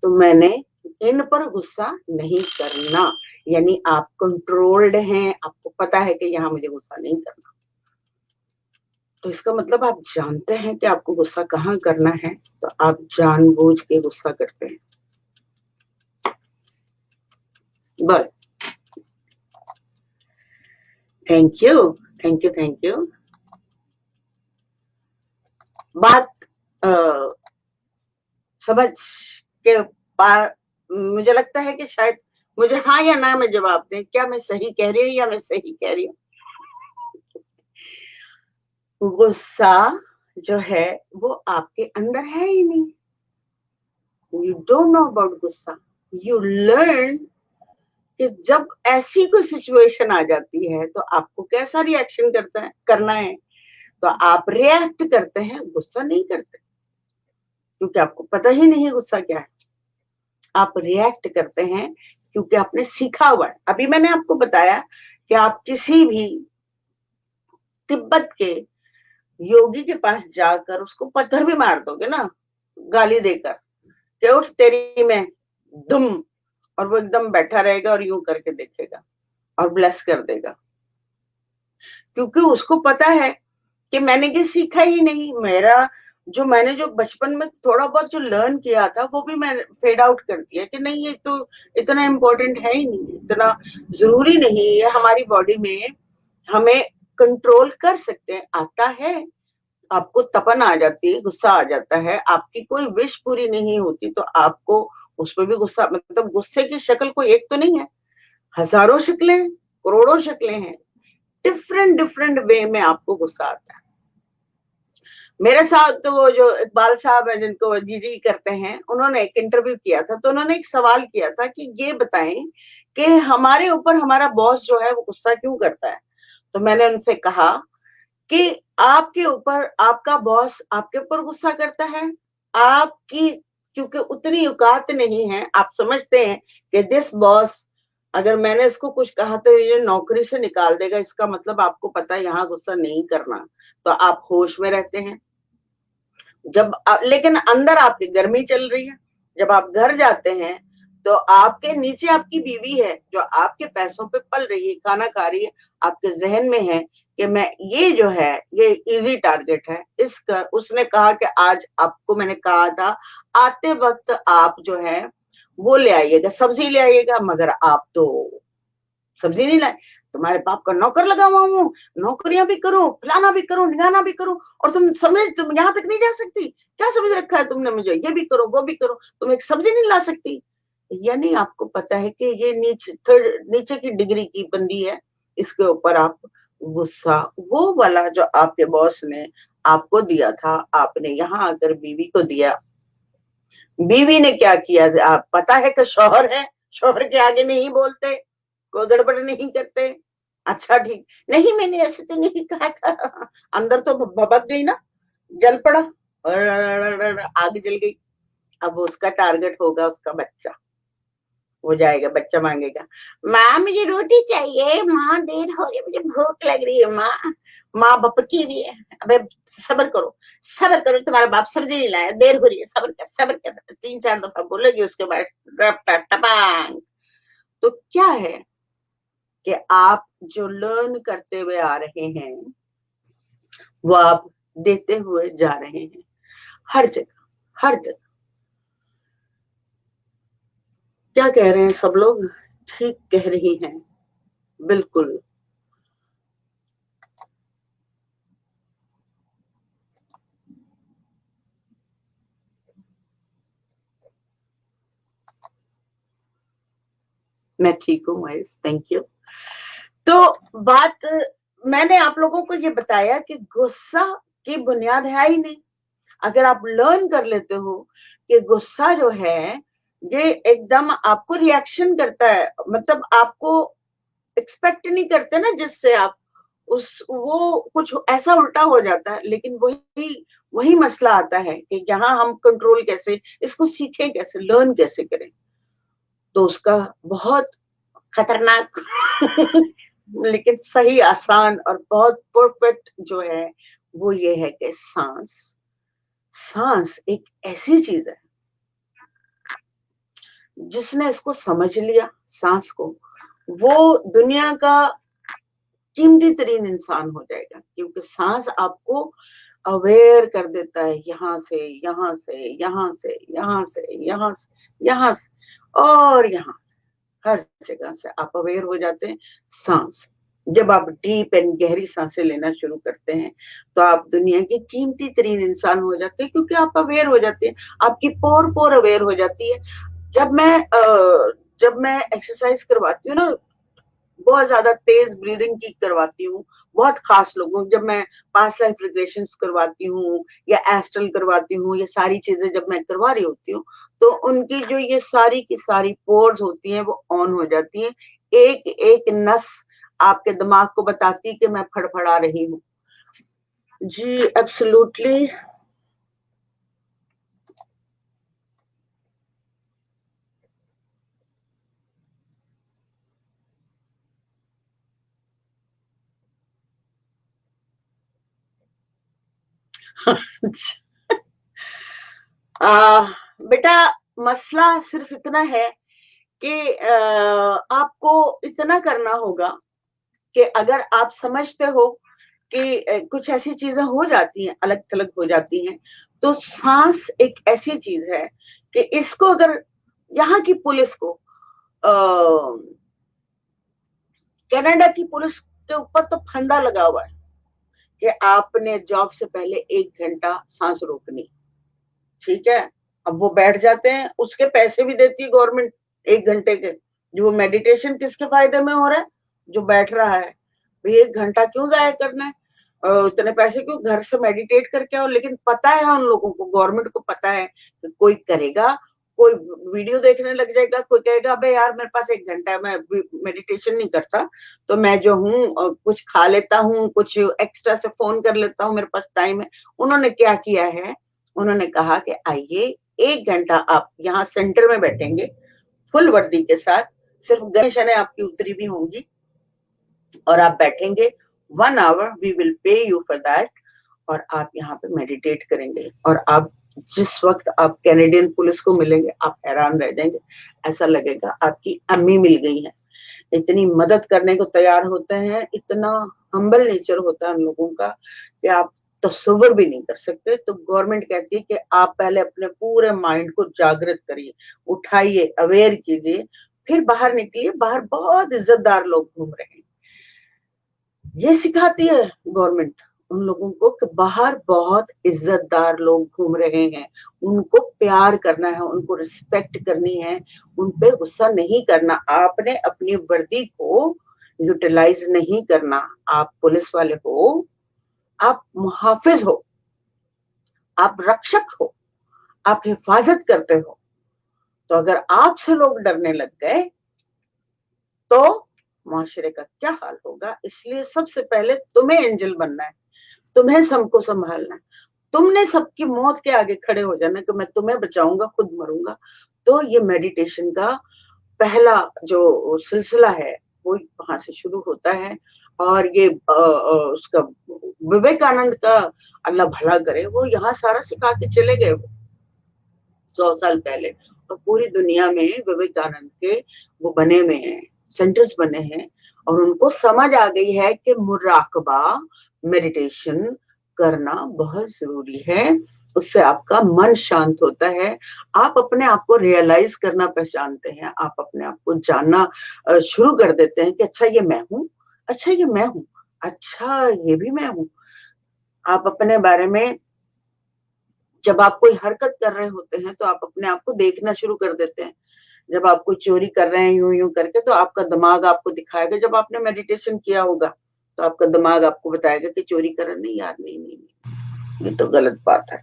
तो मैंने इन पर गुस्सा नहीं करना। यानी आप कंट्रोल्ड हैं, आपको पता है कि यहाँ मुझे गुस्सा नहीं करना। तो इसका मतलब आप जानते हैं कि आपको गुस्सा कहाँ करना है, तो आप जानबूझ के गुस्सा करते हैं। बस, thank you, thank you, thank you. बात समझ के पार, मुझे लगता है कि शायद मुझे हाँ या ना में जवाब दें, क्या मैं सही कह रही हूँ या मैं सही कह रही हूँ। गुस्सा जो है वो आपके अंदर है ही नहीं। यू डोंट नो अबाउट गुस्सा, यू लर्न कि जब ऐसी कोई सिचुएशन आ जाती है तो आपको कैसा रिएक्शन करना है, तो आप रिएक्ट करते हैं, गुस्सा नहीं करते, क्योंकि आपको पता ही नहीं गुस्सा क्या है। आप रिएक्ट करते हैं क्योंकि आपने सीखा हुआ है। अभी मैंने आपको बताया कि आप किसी भी तिब्बत के योगी के पास जाकर उसको पत्थर भी मार दोगे ना, गाली देकर कि उठ तेरी में दुम, और वो एकदम बैठा रहेगा और यूं करके देखेगा और ब्लेस कर देगा, क्योंकि उसको पता है कि मैंने ये सीखा ही नहीं। मैंने जो बचपन में थोड़ा बहुत जो लर्न किया था वो भी मैंने फेड आउट कर दिया कि नहीं, ये तो इतना इम्पोर्टेंट है ही नहीं, इतना जरूरी नहीं है हमारी बॉडी में, हमें कंट्रोल कर सकते हैं। आता है, आपको तपन आ जाती है, गुस्सा आ जाता है, आपकी कोई विश पूरी नहीं होती तो आपको उस पर भी गुस्सा, मतलब गुस्से की शक्ल कोई एक तो नहीं है, हजारों शक्लें, करोड़ों शक्लें हैं, डिफरेंट डिफरेंट वे में आपको गुस्सा आता है। मेरे साथ तो वो जो इकबाल साहब है जिनको जीजी करते हैं, उन्होंने एक इंटरव्यू किया था, तो उन्होंने एक सवाल किया था कि ये बताएं कि हमारे ऊपर हमारा बॉस जो है वो गुस्सा क्यों करता है। तो मैंने उनसे कहा कि आपके ऊपर आपका बॉस आपके ऊपर गुस्सा करता है, आपकी क्योंकि उतनी औकात नहीं है, आप समझते हैं कि दिस बॉस, अगर मैंने इसको कुछ कहा तो ये नौकरी से निकाल देगा, इसका मतलब आपको पता है यहाँ गुस्सा नहीं करना, तो आप होश में रहते हैं। लेकिन अंदर आपकी गर्मी चल रही है। जब आप घर जाते हैं तो आपके नीचे आपकी बीवी है जो आपके पैसों पे पल रही है, खाना खा रही है, आपके जहन में है कि मैं ये जो है ये इजी टारगेट है, इसका उसने कहा कि आज आपको मैंने कहा था आते वक्त आप जो है वो ले आइएगा, सब्जी ले आइएगा, मगर आप तो सब्जी नहीं लाए, तुम्हारे बाप का नौकर लगा हुआ हूँ, नौकरियां भी करो, फलाना भी करो, निगाना भी करो, और तुम यहाँ तक नहीं जा सकती, क्या समझ रखा है तुमने मुझे, ये भी करो वो भी करो, तुम एक सब्जी नहीं ला सकती। यानी आपको पता है कि ये नीचे की डिग्री की बंदी है, इसके ऊपर आप गुस्सा, वो वाला जो आपके बॉस ने आपको दिया था, आपने यहाँ आकर बीवी को दिया। बीवी ने क्या किया, आप पता है कि शौहर है, शौहर के आगे नहीं बोलते, कोई गड़बड़ नहीं करते। अच्छा ठीक, नहीं मैंने ऐसे तो नहीं कहा था, अंदर तो भबक गई ना, जल पड़ा, आग जल गई। अब उसका टारगेट होगा उसका बच्चा, हो जाएगा, बच्चा मांगेगा, माँ मुझे रोटी चाहिए, माँ देर हो रही है, मुझे भूख लग रही है माँ, माँ बपकी हुई है, अबे सबर करो, सबर करो, तुम्हारा बाप सब्जी नहीं लाया, देर हो रही है, सबर कर सबर कर, 3-4 दफा बोलेगी, उसके बाद टपांग। तो क्या है, कि आप जो लर्न करते हुए आ रहे हैं वो आप देते हुए जा रहे हैं, हर जगह, हर जगह। क्या कह रहे हैं सब लोग? ठीक कह रही हैं, बिल्कुल। मैं ठीक हूँ महेश, थैंक यू। तो बात, मैंने आप लोगों को ये बताया कि गुस्सा की बुनियाद है ही नहीं। अगर आप लर्न कर लेते हो कि गुस्सा जो है ये एकदम आपको रिएक्शन करता है, मतलब आपको एक्सपेक्ट नहीं करते ना, जिससे आप उस वो कुछ ऐसा उल्टा हो जाता है। लेकिन वही वही मसला आता है कि यहाँ हम कंट्रोल कैसे, इसको सीखें कैसे, लर्न कैसे करें। तो उसका बहुत खतरनाक लेकिन सही, आसान और बहुत परफेक्ट जो है वो ये है कि सांस। सांस एक ऐसी चीज है, जिसने इसको समझ लिया सांस को, वो दुनिया का कीमती तरीन इंसान हो जाएगा। क्योंकि सांस आपको अवेयर कर देता है, यहाँ से यहाँ से यहाँ से यहाँ से यहाँ से यहाँ से और यहाँ से, हर जगह से आप अवेयर हो जाते हैं। सांस, जब आप डीप एंड गहरी सांसें लेना शुरू करते हैं तो आप दुनिया के कीमती तरीन इंसान हो जाते हैं, क्योंकि आप अवेयर हो जाते हैं, आपकी पोर पोर अवेयर हो जाती है। जब मैं एक्सरसाइज करवाती हूँ ना, बहुत ज्यादा तेज ब्रीदिंग की करवाती हूँ बहुत खास लोगों, जब मैं पास्ट लाइफ रिग्रेशंस करवाती हूँ या एस्ट्रल करवाती हूँ, ये सारी चीजें जब मैं करवा रही होती हूँ तो उनकी जो ये सारी की सारी पोर्स होती हैं वो ऑन हो जाती हैं। एक एक नस आपके दिमाग को बताती है कि मैं फड़फड़ा रही हूँ। जी एब्सोल्युटली। बेटा, मसला सिर्फ इतना है कि आपको इतना करना होगा कि अगर आप समझते हो कि कुछ ऐसी चीजें हो जाती हैं, अलग थलग हो जाती हैं, तो सांस एक ऐसी चीज है कि इसको अगर यहाँ की पुलिस को, कनाडा की पुलिस के ऊपर तो फंदा लगा हुआ है कि आपने जॉब से पहले 1 घंटा सांस रोकनी। ठीक है, अब वो बैठ जाते हैं, उसके पैसे भी देती है गवर्नमेंट 1 घंटे के। जो मेडिटेशन किसके फायदे में हो रहा है? जो बैठ रहा है। भाई 1 घंटा क्यों जाया करना है, इतने पैसे क्यों, घर से मेडिटेट करके आओ। लेकिन पता है उन लोगों को, गवर्नमेंट को पता है कि कोई करेगा, कोई वीडियो देखने लग जाएगा, कोई कहेगा अबे यार मेरे पास 1 घंटा है, मैं मेडिटेशन नहीं करता, तो मैं जो हूँ कुछ खा लेता हूँ, कुछ एक्स्ट्रा से फोन कर लेता हूँ, मेरे पास टाइम है। उन्होंने क्या किया है, उन्होंने कहा कि आइए 1 घंटा आप यहाँ सेंटर में बैठेंगे फुल वर्दी के साथ, सिर्फ गणेश ने आपकी उतरी भी होंगी, और आप बैठेंगे 1 hour, we will pay you for that, और आप यहाँ पे मेडिटेट करेंगे। और आप जिस वक्त आप कैनेडियन पुलिस को मिलेंगे आप हैरान रह जाएंगे, ऐसा लगेगा आपकी अम्मी मिल गई है। इतनी मदद करने को तैयार होते हैं, इतना हम्बल नेचर होता है उन लोगों का कि आप तस्वर भी नहीं कर सकते। तो गवर्नमेंट कहती है कि आप पहले अपने पूरे माइंड को जागृत करिए, उठाइए, अवेयर कीजिए, फिर बाहर निकलिए। बाहर बहुत इज्जतदार लोग घूम रहे हैं, ये सिखाती है गवर्नमेंट उन लोगों को कि बाहर बहुत इज्जतदार लोग घूम रहे हैं, उनको प्यार करना है, उनको रिस्पेक्ट करनी है, उन पे गुस्सा नहीं करना। आपने अपनी वर्दी को यूटिलाइज नहीं करना। आप पुलिस वाले हो, आप मुहाफिज हो, आप रक्षक हो, आप हिफाजत करते हो। तो अगर आपसे लोग डरने लग गए तो मुआशरे का क्या हाल होगा। इसलिए सबसे पहले तुम्हें एंजल बनना है, तुम्हें सबको संभालना है, तुमने सबकी मौत के आगे खड़े हो जाना कि मैं तुम्हें बचाऊंगा, खुद मरूंगा। तो ये मेडिटेशन का पहला जो सिलसिला है वो वहां से शुरू होता है। और ये उसका विवेकानंद का, अल्लाह भला करे, वो यहाँ सारा सिखा के चले गए 100 साल पहले। और पूरी दुनिया में विवेकानंद के वो बने हुए हैं, सेंटर्स बने हैं, और उनको समझ आ गई है कि मुराकबा मेडिटेशन करना बहुत जरूरी है। उससे आपका मन शांत होता है, आप अपने आप को रियलाइज करना पहचानते हैं, आप अपने आप को जानना शुरू कर देते हैं कि अच्छा ये मैं हूँ, अच्छा ये मैं हूँ, अच्छा ये भी मैं हूँ। आप अपने बारे में जब आप कोई हरकत कर रहे होते हैं तो आप अपने आप को देखना शुरू कर देते हैं। जब आप कोई चोरी कर रहे हैं यूं यूं करके तो आपका दिमाग आपको दिखाएगा, जब आपने मेडिटेशन किया होगा तो आपका दिमाग आपको बताएगा कि चोरी कर रहे, नहीं यार, नहीं नहीं नहीं, ये तो गलत बात है।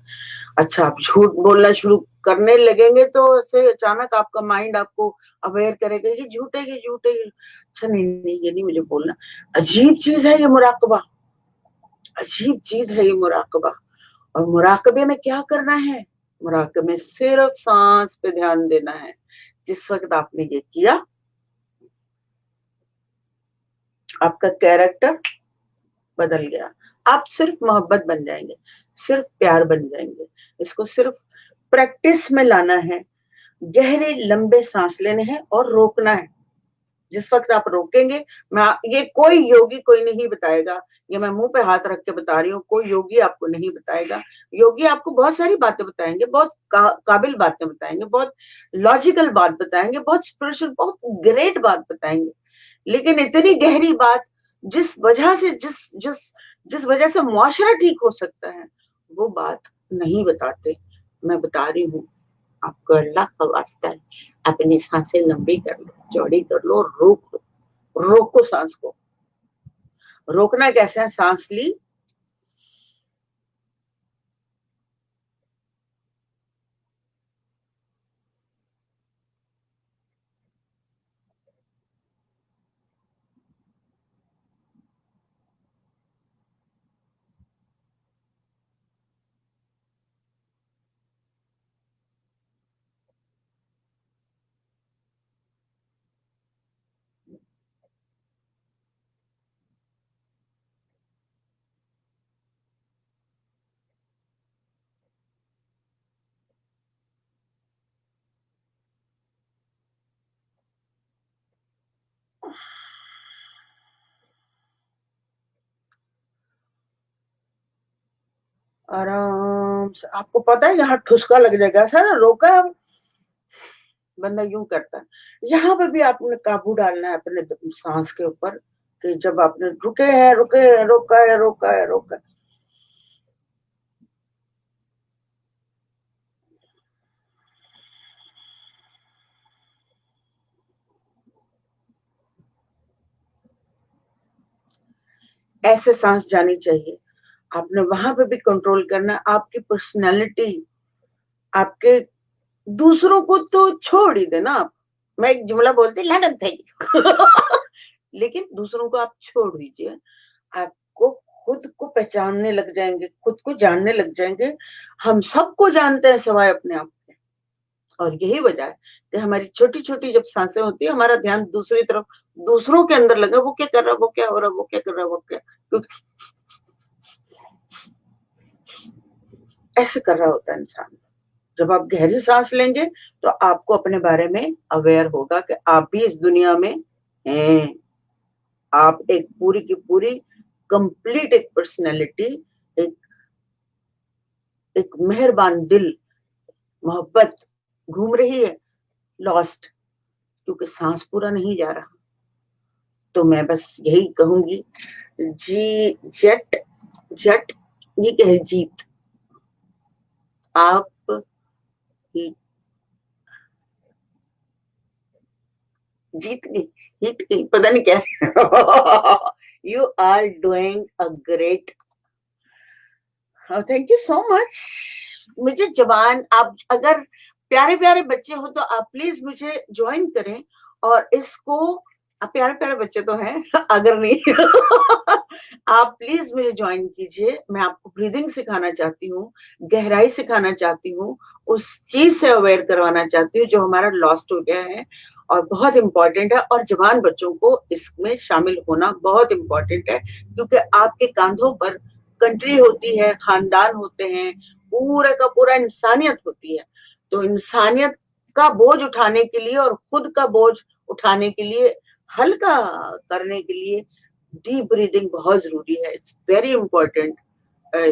अच्छा, आप झूठ बोलना शुरू करने लगेंगे तो ऐसे अचानक आपका माइंड आपको अवेयर करेगा ये झूठ है, ये झूठ है, अच्छा नहीं नहीं ये नहीं मुझे बोलना। अजीब चीज है ये मुराकबा, अजीब चीज है ये मुराकबा। और मुराकबे में क्या करना है? मुराकबे में सिर्फ सांस पे ध्यान देना है। जिस वक्त आपने ये किया, आपका कैरेक्टर बदल गया, आप सिर्फ मोहब्बत बन जाएंगे, सिर्फ प्यार बन जाएंगे। इसको सिर्फ प्रैक्टिस में लाना है, गहरे लंबे सांस लेने हैं और रोकना है। जिस वक्त आप रोकेंगे, मैं ये कोई योगी कोई नहीं बताएगा, ये मैं मुंह पे हाथ रख के बता रही हूँ, कोई योगी आपको नहीं बताएगा। योगी आपको बहुत सारी बातें बताएंगे, बहुत काबिल बातें बताएंगे, बहुत लॉजिकल बात बताएंगे, बहुत स्पिरिचुअल, बहुत ग्रेट बात बताएंगे, लेकिन इतनी गहरी बात जिस वजह से जिस जिस जिस वजह से मुआशरा ठीक हो सकता है, वो बात नहीं बताते। मैं बता रही हूँ आपको, अल्लाह का वास्ता है, अपनी सांसें लंबी कर लो, चौड़ी कर लो, रोक लो, रोको सांस को। रोकना कैसे है? सांस ली, आराम से। आपको पता है यहाँ ठुसका लग जाएगा, सर रोका है, बंदा यूं करता है। यहाँ पे भी आपने काबू डालना है अपने सांस के ऊपर, कि जब आपने रुके हैं, रुके हैं, रोका है, रोका है, रोका है। ऐसे सांस जानी चाहिए। आपने वहां पे भी कंट्रोल करना। आपकी पर्सनैलिटी, आपके, दूसरों को तो छोड़ ही देना आप। मैं एक जुमला बोलती, लानत है लेकिन दूसरों को आप छोड़ दीजिए। आपको खुद को पहचानने लग जाएंगे, खुद को जानने लग जाएंगे। हम सबको जानते हैं सिवाय अपने आप के। और यही वजह है कि हमारी छोटी छोटी जब सांसें होती है, हमारा ध्यान दूसरी तरफ, दूसरों के अंदर लगा, वो क्या कर रहा है, वो क्या हो रहा है, वो क्या कर रहा है, वो क्या, क्योंकि ऐसे कर रहा होता है इंसान। जब आप गहरी सांस लेंगे तो आपको अपने बारे में अवेयर होगा कि आप भी इस दुनिया में हैं। आप एक पूरी की पूरी कंप्लीट एक पर्सनैलिटी, एक एक मेहरबान दिल, मोहब्बत घूम रही है, लॉस्ट, क्योंकि सांस पूरा नहीं जा रहा। तो मैं बस यही कहूंगी, जी जट, जट ये क्या है, जीत, आप ही जीत गई, हिट गई, पता नहीं क्या you are doing a great, thank you so much. मुझे जवान, आप अगर प्यारे प्यारे बच्चे हो तो आप प्लीज मुझे ज्वाइन करें, और इसको, आप प्यारे प्यारे बच्चे तो हैं अगर नहीं आप प्लीज मुझे ज्वाइन कीजिए। मैं आपको ब्रीदिंग सिखाना चाहती हूँ, गहराई सिखाना चाहती हूँ, उस चीज से अवेयर करवाना चाहती हूँ जो हमारा लॉस्ट हो गया है और बहुत इंपॉर्टेंट है। और जवान बच्चों को इसमें शामिल होना बहुत इंपॉर्टेंट है, क्योंकि आपके कांधों पर कंट्री होती है, खानदान होते हैं, पूरा का पूरा इंसानियत होती है। तो इंसानियत का बोझ उठाने के लिए और खुद का बोझ उठाने के लिए हल्का करने के लिए डीप ब्रीदिंग बहुत जरूरी है। It's very important.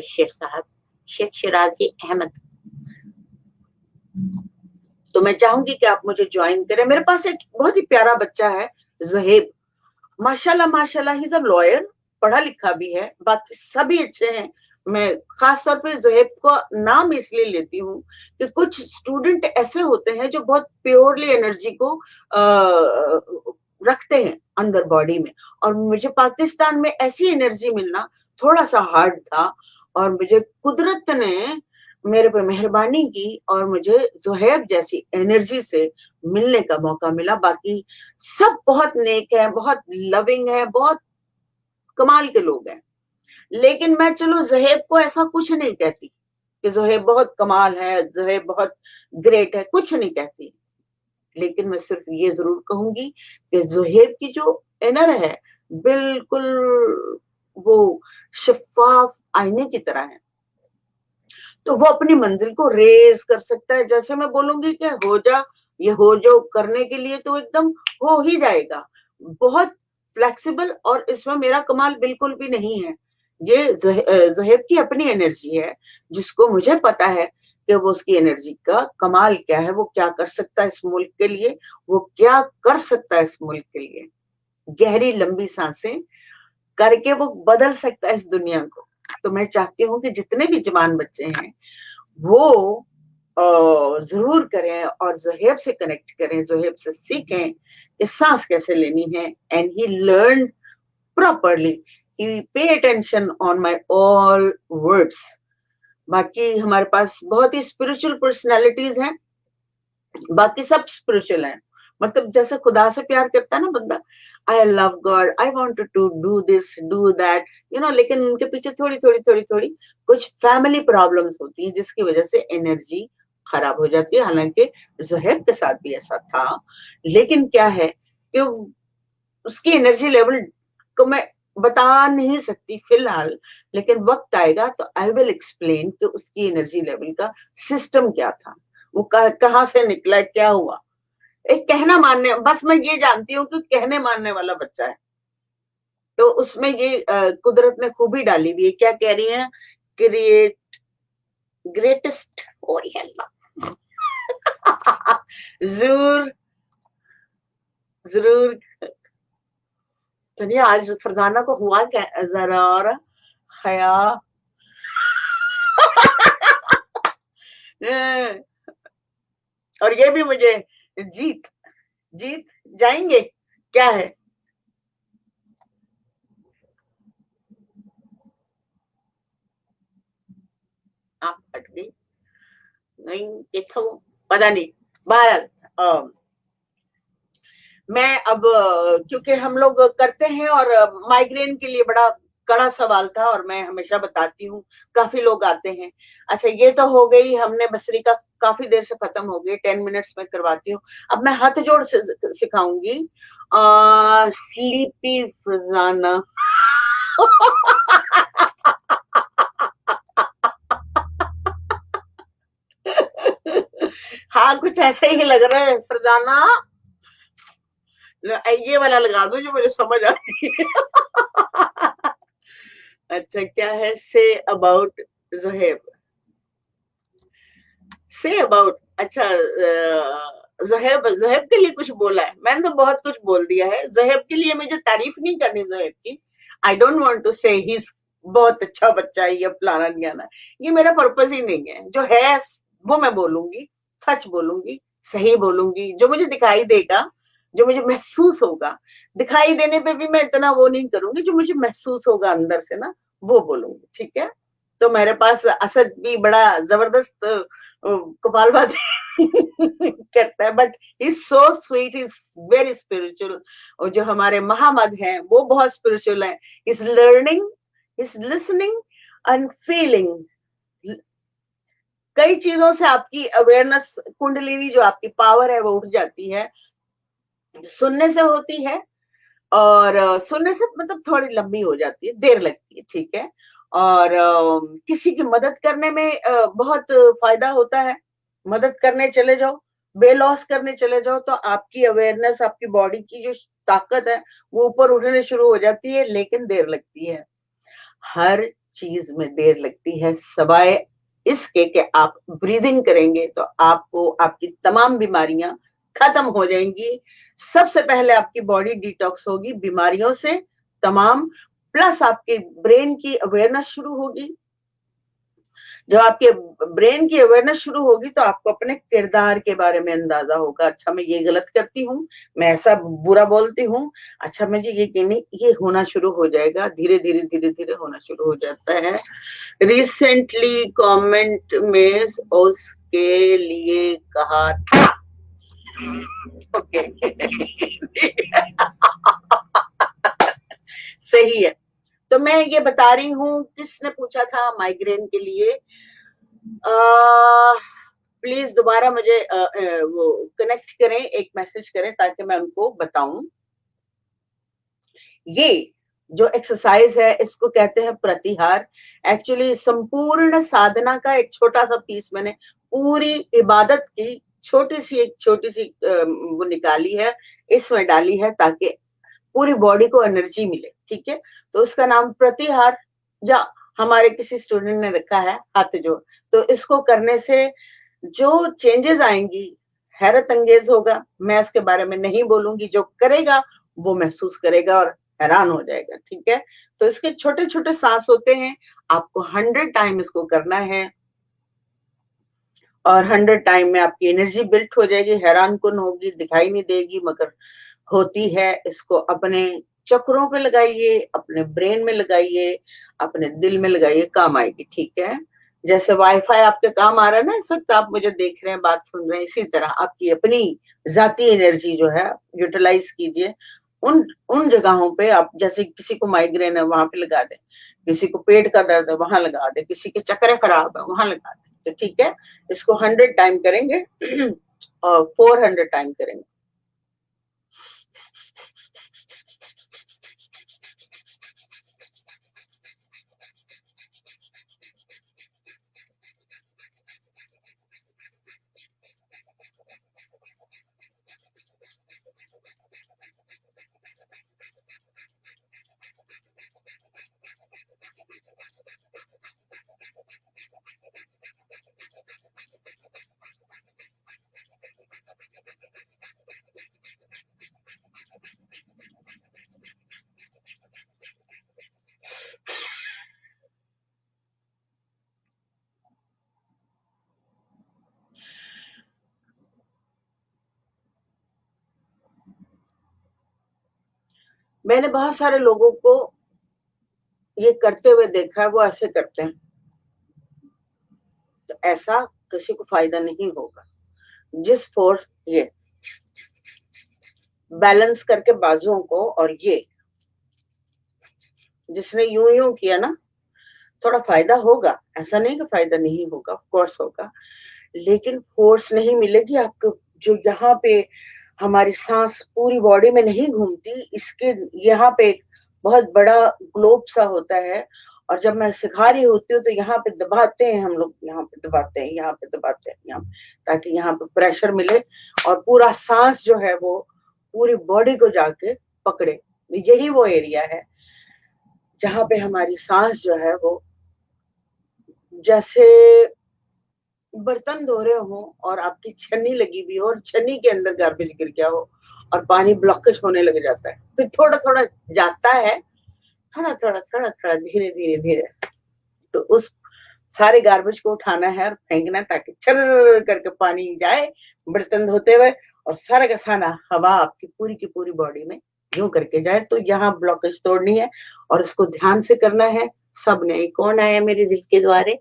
शेख साहब, शेख शिराजी अहमद, तो मैं चाहूंगी कि आप मुझे ज्वाइन करें। मेरे पास एक बहुत ही प्यारा बच्चा है, ज़ुहैब, माशाल्लाह माशाल्लाह, ही इज अ लॉयर, पढ़ा लिखा भी है, बाकी सभी अच्छे हैं। मैं खास तौर पे ज़ुहैब को नाम इसलिए लेती हूँ कि कुछ स्टूडेंट ऐसे होते हैं जो बहुत प्योरली एनर्जी को रखते हैं अंदर बॉडी में, और मुझे पाकिस्तान में ऐसी एनर्जी मिलना थोड़ा सा हार्ड था, और मुझे कुदरत ने मेरे पे मेहरबानी की और मुझे ज़ुहैब जैसी एनर्जी से मिलने का मौका मिला। बाकी सब बहुत नेक है, बहुत लविंग है, बहुत कमाल के लोग हैं। लेकिन मैं चलो ज़ुहैब को ऐसा कुछ नहीं कहती कि ज़ुहैब बहुत कमाल है, ज़ुहैब बहुत ग्रेट है, कुछ नहीं कहती। लेकिन मैं सिर्फ ये जरूर कहूंगी कि ज़ुहैब की जो इनर है, बिल्कुल वो शफाफ आईने की तरह है, तो वो अपनी मंजिल को रेज कर सकता है। जैसे मैं बोलूंगी कि हो जा, ये हो जो करने के लिए तो एकदम हो ही जाएगा। बहुत फ्लेक्सिबल, और इसमें मेरा कमाल बिल्कुल भी नहीं है। ये ज़ुहैब की अपनी एनर्जी है, जिसको मुझे पता है कि वो उसकी एनर्जी का कमाल क्या है, वो क्या कर सकता है इस मुल्क के लिए, वो क्या कर सकता है इस मुल्क के लिए। गहरी लंबी सांसें करके वो बदल सकता है इस दुनिया को। तो मैं चाहती हूँ कि जितने भी जवान बच्चे हैं वो जरूर करें और ज़ुहैब से कनेक्ट करें, ज़ुहैब से सीखें कि सांस कैसे लेनी है। And he learn properly, he pay attention on my all words. बाकी हमारे पास बहुत ही स्पिरिचुअल पर्सनालिटीज हैं, बाकी सब स्पिरिचुअल हैं। मतलब जैसे खुदा से प्यार करता है ना बंदा, I love God, I want to do this do that, लेकिन उनके पीछे थोड़ी थोड़ी थोड़ी थोड़ी कुछ फैमिली प्रॉब्लम्स होती हैं, जिसकी वजह से एनर्जी खराब हो जाती है। हालांकि ज़ुहैब के साथ भी ऐसा था, लेकिन क्या है कि उसकी एनर्जी लेवल को मैं बता नहीं सकती फिलहाल, लेकिन वक्त आएगा तो आई विल एक्सप्लेन कि उसकी एनर्जी लेवल का सिस्टम क्या था, वो कहाँ से निकला, क्या हुआ। एक कहना मानने, बस मैं ये जानती हूँ कि कहने मानने वाला बच्चा है, तो उसमें ये कुदरत ने खूबी डाली हुई है। क्या कह रही है? क्रिएट ग्रेटेस्ट, ओ अल्लाह। जरूर जरूर। सुनिए, आज फरजाना को हुआ क्या जरा, और हया और ये भी मुझे जीत जीत जाएंगे, क्या है? आप हट गई, नहीं इथो, पता नहीं। बहरहाल मैं अब क्योंकि हम लोग करते हैं, और माइग्रेन के लिए बड़ा कड़ा सवाल था, और मैं हमेशा बताती हूँ, काफी लोग आते हैं। अच्छा, ये तो हो गई, हमने बसरी का काफी देर से खत्म हो गई, 10 मिनट्स में करवाती हूँ। अब मैं हाथ जोड़ से सिखाऊंगी। स्लीपी फजाना। हाँ, कुछ ऐसा ही लग रहा है फरजाना। ये वाला लगा दो जो मुझे समझ आ रही है। अच्छा, क्या है? Say about Zuhaib, say about. अच्छा, ज़ुहैब ज़ुहैब के लिए कुछ बोला है? मैंने तो बहुत कुछ बोल दिया है ज़ुहैब के लिए, मुझे तारीफ नहीं करनी ज़ुहैब की। आई डोंट वांट टू से ही बहुत अच्छा बच्चा है, ये फलाना ढिकाना, ये मेरा पर्पज ही नहीं है। जो है वो मैं बोलूंगी, सच बोलूंगी, सही बोलूंगी, जो मुझे दिखाई देगा, जो मुझे महसूस होगा। दिखाई देने पे भी मैं इतना वो नहीं करूंगी, जो मुझे महसूस होगा अंदर से ना, वो बोलूंगी, ठीक है? तो मेरे पास असद भी बड़ा जबरदस्त कपालभाती करता है, but is so sweet, is very spiritual. और जो हमारे महामद हैं वो बहुत स्पिरिचुअल है। Is learning, is listening and feeling. कई चीजों से आपकी अवेयरनेस, कुंडलिनी जो आपकी पावर है वो उठ जाती है, सुनने से होती है। और सुनने से मतलब थोड़ी लंबी हो जाती है, देर लगती है, ठीक है? और किसी की मदद करने में बहुत फायदा होता है। मदद करने चले जाओ, बेलॉस करने चले जाओ, तो आपकी अवेयरनेस, आपकी बॉडी की जो ताकत है वो ऊपर उठने शुरू हो जाती है, लेकिन देर लगती है। हर चीज में देर लगती है, सवाए इसके कि आप ब्रीदिंग करेंगे तो आपको आपकी तमाम बीमारियां खत्म हो जाएंगी। सबसे पहले आपकी बॉडी डिटॉक्स होगी बीमारियों से तमाम, प्लस आपके ब्रेन की अवेयरनेस शुरू होगी। जब आपके ब्रेन की अवेयरनेस शुरू होगी तो आपको अपने किरदार के बारे में अंदाजा होगा, अच्छा मैं ये गलत करती हूँ, मैं ऐसा बुरा बोलती हूँ, अच्छा मुझे ये नहीं, ये होना शुरू हो जाएगा, धीरे धीरे धीरे धीरे होना शुरू हो जाता है। रिसेंटली कमेंट में उसके लिए कहा था, ओके सही है। तो मैं ये बता रही हूँ, किसने पूछा था माइग्रेन के लिए, प्लीज दोबारा मुझे वो कनेक्ट करें, एक मैसेज करें ताकि मैं उनको बताऊं। ये जो एक्सरसाइज है इसको कहते हैं प्रतिहार। एक्चुअली संपूर्ण साधना का एक छोटा सा पीस मैंने पूरी इबादत की छोटी सी वो निकाली है, इसमें डाली है ताकि पूरी बॉडी को एनर्जी मिले, ठीक है। तो उसका नाम प्रतिहार, या हमारे किसी स्टूडेंट ने रखा है हाथ जोड़। तो इसको करने से जो चेंजेस आएंगी हैरत अंगेज होगा। मैं इसके बारे में नहीं बोलूंगी, जो करेगा वो महसूस करेगा और हैरान हो जाएगा, ठीक है। तो इसके छोटे छोटे सांस होते हैं, आपको 100 टाइम इसको करना है और 100 टाइम में आपकी एनर्जी बिल्ट हो जाएगी, हैरान कुन होगी, दिखाई नहीं देगी मगर होती है। इसको अपने चक्रों पे लगाइए, अपने ब्रेन में लगाइए, अपने दिल में लगाइए, काम आएगी, ठीक है। जैसे वाईफाई आपके काम आ रहा है ना, इस वक्त आप मुझे देख रहे हैं, बात सुन रहे हैं, इसी तरह आपकी अपनी जाती एनर्जी जो है यूटिलाइज कीजिए। उन उन जगहों पे आप, जैसे किसी को माइग्रेन है वहां पे लगा दें, किसी को पेट का दर्द है वहां लगा दें, किसी के चक्कर खराब है वहां लगा दें, तो ठीक है। इसको 100 टाइम करेंगे और 400 टाइम करेंगे। मैंने बहुत सारे लोगों को ये करते हुए देखा है, वो ऐसे करते हैं, तो ऐसा किसी को फायदा नहीं होगा। जिस फोर्स ये बैलेंस करके बाजुओं को, और ये जिसने यूं यूं किया ना, थोड़ा फायदा होगा, ऐसा नहीं कि फायदा नहीं होगा, ऑफ कोर्स होगा, लेकिन फोर्स नहीं मिलेगी आपको। जो यहाँ पे हमारी सांस पूरी बॉडी में नहीं घूमती, इसके यहाँ पे एक बहुत बड़ा ग्लोब सा होता है, और जब मैं सिखा रही होती हूँ तो यहाँ पे दबाते हैं हम लोग, यहाँ पे दबाते हैं, यहाँ पे दबाते हैं, यहाँ ताकि यहाँ पे प्रेशर मिले और पूरा सांस जो है वो पूरी बॉडी को जाके पकड़े। यही वो एरिया है जहाँ पे हमारी सांस जो है वो, जैसे बर्तन धो रहे हो और आपकी छन्नी लगी हुई हो और छन्नी के अंदर गार्बेज गिर गया हो और पानी ब्लॉकेज होने लग जाता है, फिर थोड़ा थोड़ा जाता है, थोड़ा थोड़ा थोड़ा थोड़ा धीरे धीरे धीरे, तो उस सारे गार्बेज को उठाना है और फेंकना है ताकि छर करके पानी जाए बर्तन धोते हुए, और सारा का सारा हवा आपकी पूरी की पूरी बॉडी में यूं करके जाए। तो यहाँ ब्लॉकेज तोड़नी है और इसको ध्यान से करना है। सबने, कौन आया मेरे दिल के द्वारे,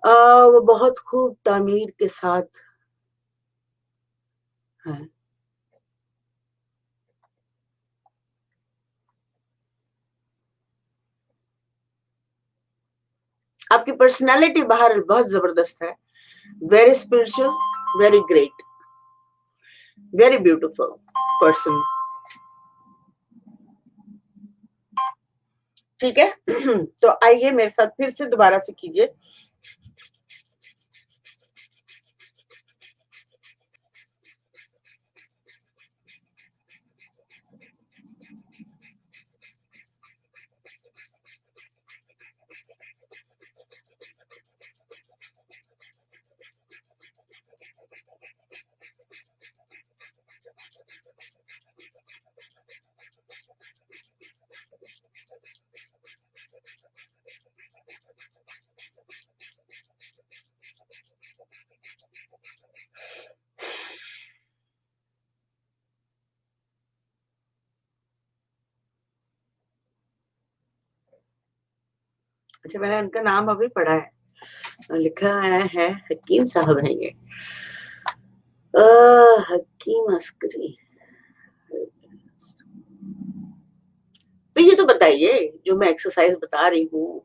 वो बहुत खूब तामीर के साथ है। आपकी पर्सनालिटी बाहर बहुत जबरदस्त है, very spiritual, very great, very beautiful person, ठीक है। तो आइए मेरे साथ फिर से दोबारा से कीजिए। अच्छा, मैंने उनका नाम अभी पढ़ा है, लिखा है हकीम साहब है ये, हकीम अस्करी। तो ये तो बताइए जो मैं एक्सरसाइज बता रही हूँ,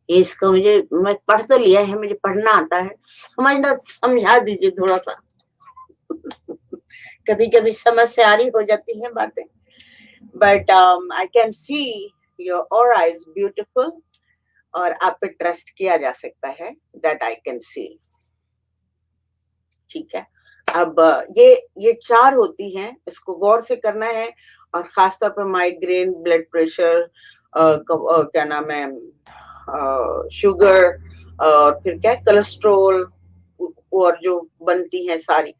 ये इसका मुझे, मैं पढ़ तो लिया है, मुझे पढ़ना आता है, समझना समझा दीजिए थोड़ा सा। कभी कभी समझ से आ रही हो जाती है बातें, but I can see your aura is beautiful, और आप पे ट्रस्ट किया जा सकता है, दैट आई कैन सी। ठीक है, अब ये 4 होती हैं, इसको गौर से करना है, और खासतौर पर माइग्रेन, ब्लड प्रेशर, क्या नाम है, शुगर, और फिर क्या कोलेस्ट्रोल, और जो बनती हैं सारी।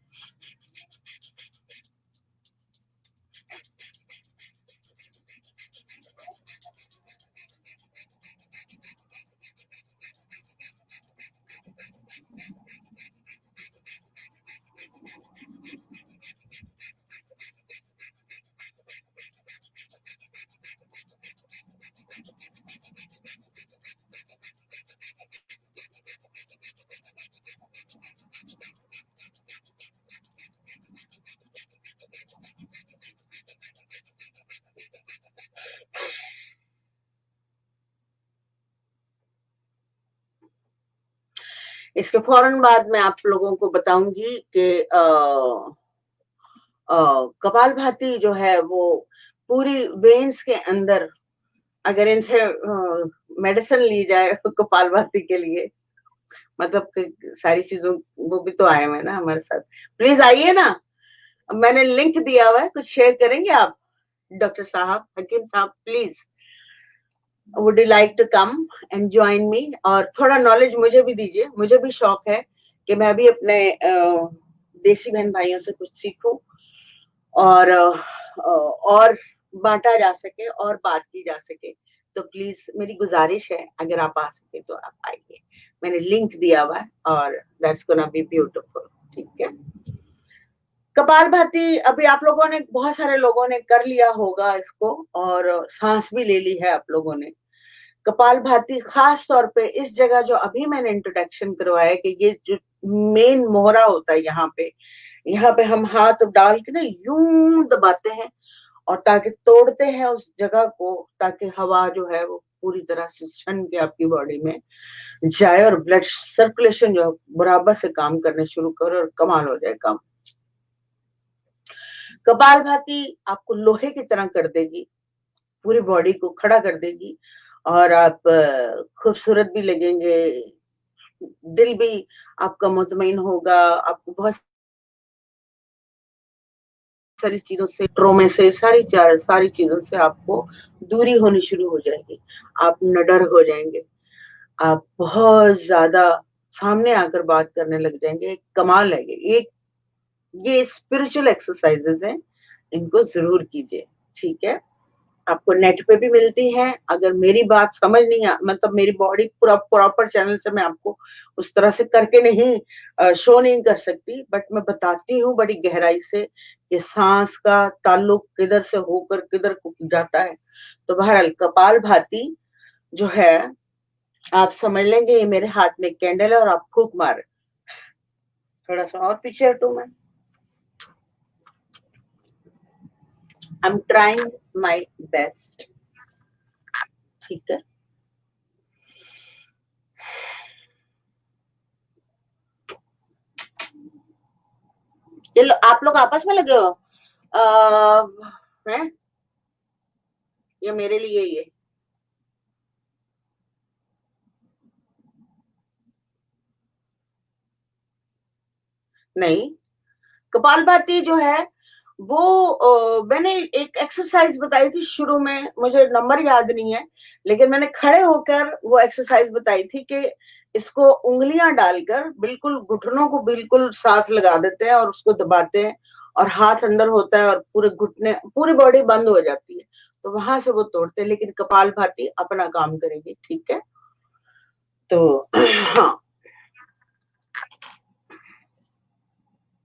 इसके फौरन बाद मैं आप लोगों को बताऊंगी कि कपालभाति जो है वो पूरी वेन्स के अंदर, अगर इनसे मेडिसिन ली जाए कपालभाति के लिए, मतलब कि सारी चीजों, वो भी तो आए हुए हैं ना हमारे साथ, प्लीज आइए ना, मैंने लिंक दिया हुआ है, कुछ शेयर करेंगे आप डॉक्टर साहब, हकीम साहब, please would you like to come and join me, और थोड़ा नॉलेज मुझे भी दीजिए, मुझे भी शौक है कि मैं भी अपने देसी बहन भाइयों से कुछ सीखूं, और बांटा जा सके और बात की जा सके। तो प्लीज मेरी गुजारिश है, अगर आप आ सके तो आप आइए, मैंने लिंक दिया हुआ है, और दैट्स गोना बी ब्यूटीफुल। ठीक है, कपालभाति अभी आप लोगों ने, बहुत सारे लोगों ने कर लिया होगा इसको, और सांस भी ले ली है आप लोगों ने। कपालभाति खास तौर पे इस जगह जो अभी मैंने इंट्रोडक्शन करवाया, कि ये जो मेन मोहरा होता है यहाँ पे हम हाथ डाल के ना यूं दबाते हैं, और ताकि तोड़ते हैं उस जगह को, ताकि हवा जो है वो पूरी तरह से छन के आपकी बॉडी में जाए, और ब्लड सर्कुलेशन जो है बराबर से काम करने शुरू करे, और कमाल हो जाए काम। कपालभाति आपको लोहे की तरह कर देगी, पूरी बॉडी को खड़ा कर देगी, और आप खूबसूरत भी लगेंगे, दिल भी आपका मुतमईन होगा, आपको बहुत सारी चीजों से, ट्रोमे से, सारी चीजों से आपको दूरी होनी शुरू हो जाएगी, आप निडर हो जाएंगे, आप बहुत ज्यादा सामने आकर बात करने लग जाएंगे, कमाल है ये स्पिरिचुअल एक्सरसाइजेज हैं, इनको जरूर कीजिए। ठीक है, आपको नेट पे भी मिलती है, अगर मेरी बात समझ नहीं आ, मतलब मेरी बॉडी पूरा प्रॉपर चैनल से मैं आपको उस तरह से करके नहीं शो नहीं कर सकती, बट मैं बताती हूँ बड़ी गहराई से कि सांस का ताल्लुक किधर से होकर किधर को जाता है। तो बहरहाल कपाल भाती जो है, आप समझ लेंगे ये मेरे हाथ में कैंडल है, और आप फूक मार, थोड़ा सा और पीछे हटू मैं, I am trying my best. ठीक है, ये आप लोग आपस में लगे हो, है ये मेरे लिए ये, नहीं, कपालभाति जो है वो मैंने एक एक्सरसाइज बताई थी शुरू में, मुझे नंबर याद नहीं है, लेकिन मैंने खड़े होकर वो एक्सरसाइज बताई थी कि इसको उंगलियां डालकर बिल्कुल घुटनों को बिल्कुल साथ लगा देते हैं, और उसको दबाते हैं, और हाथ अंदर होता है, और पूरे घुटने, पूरी बॉडी बंद हो जाती है, तो वहां से वो तोड़ते हैं, लेकिन कपालभाति अपना काम करेगी। ठीक है, तो हाँ,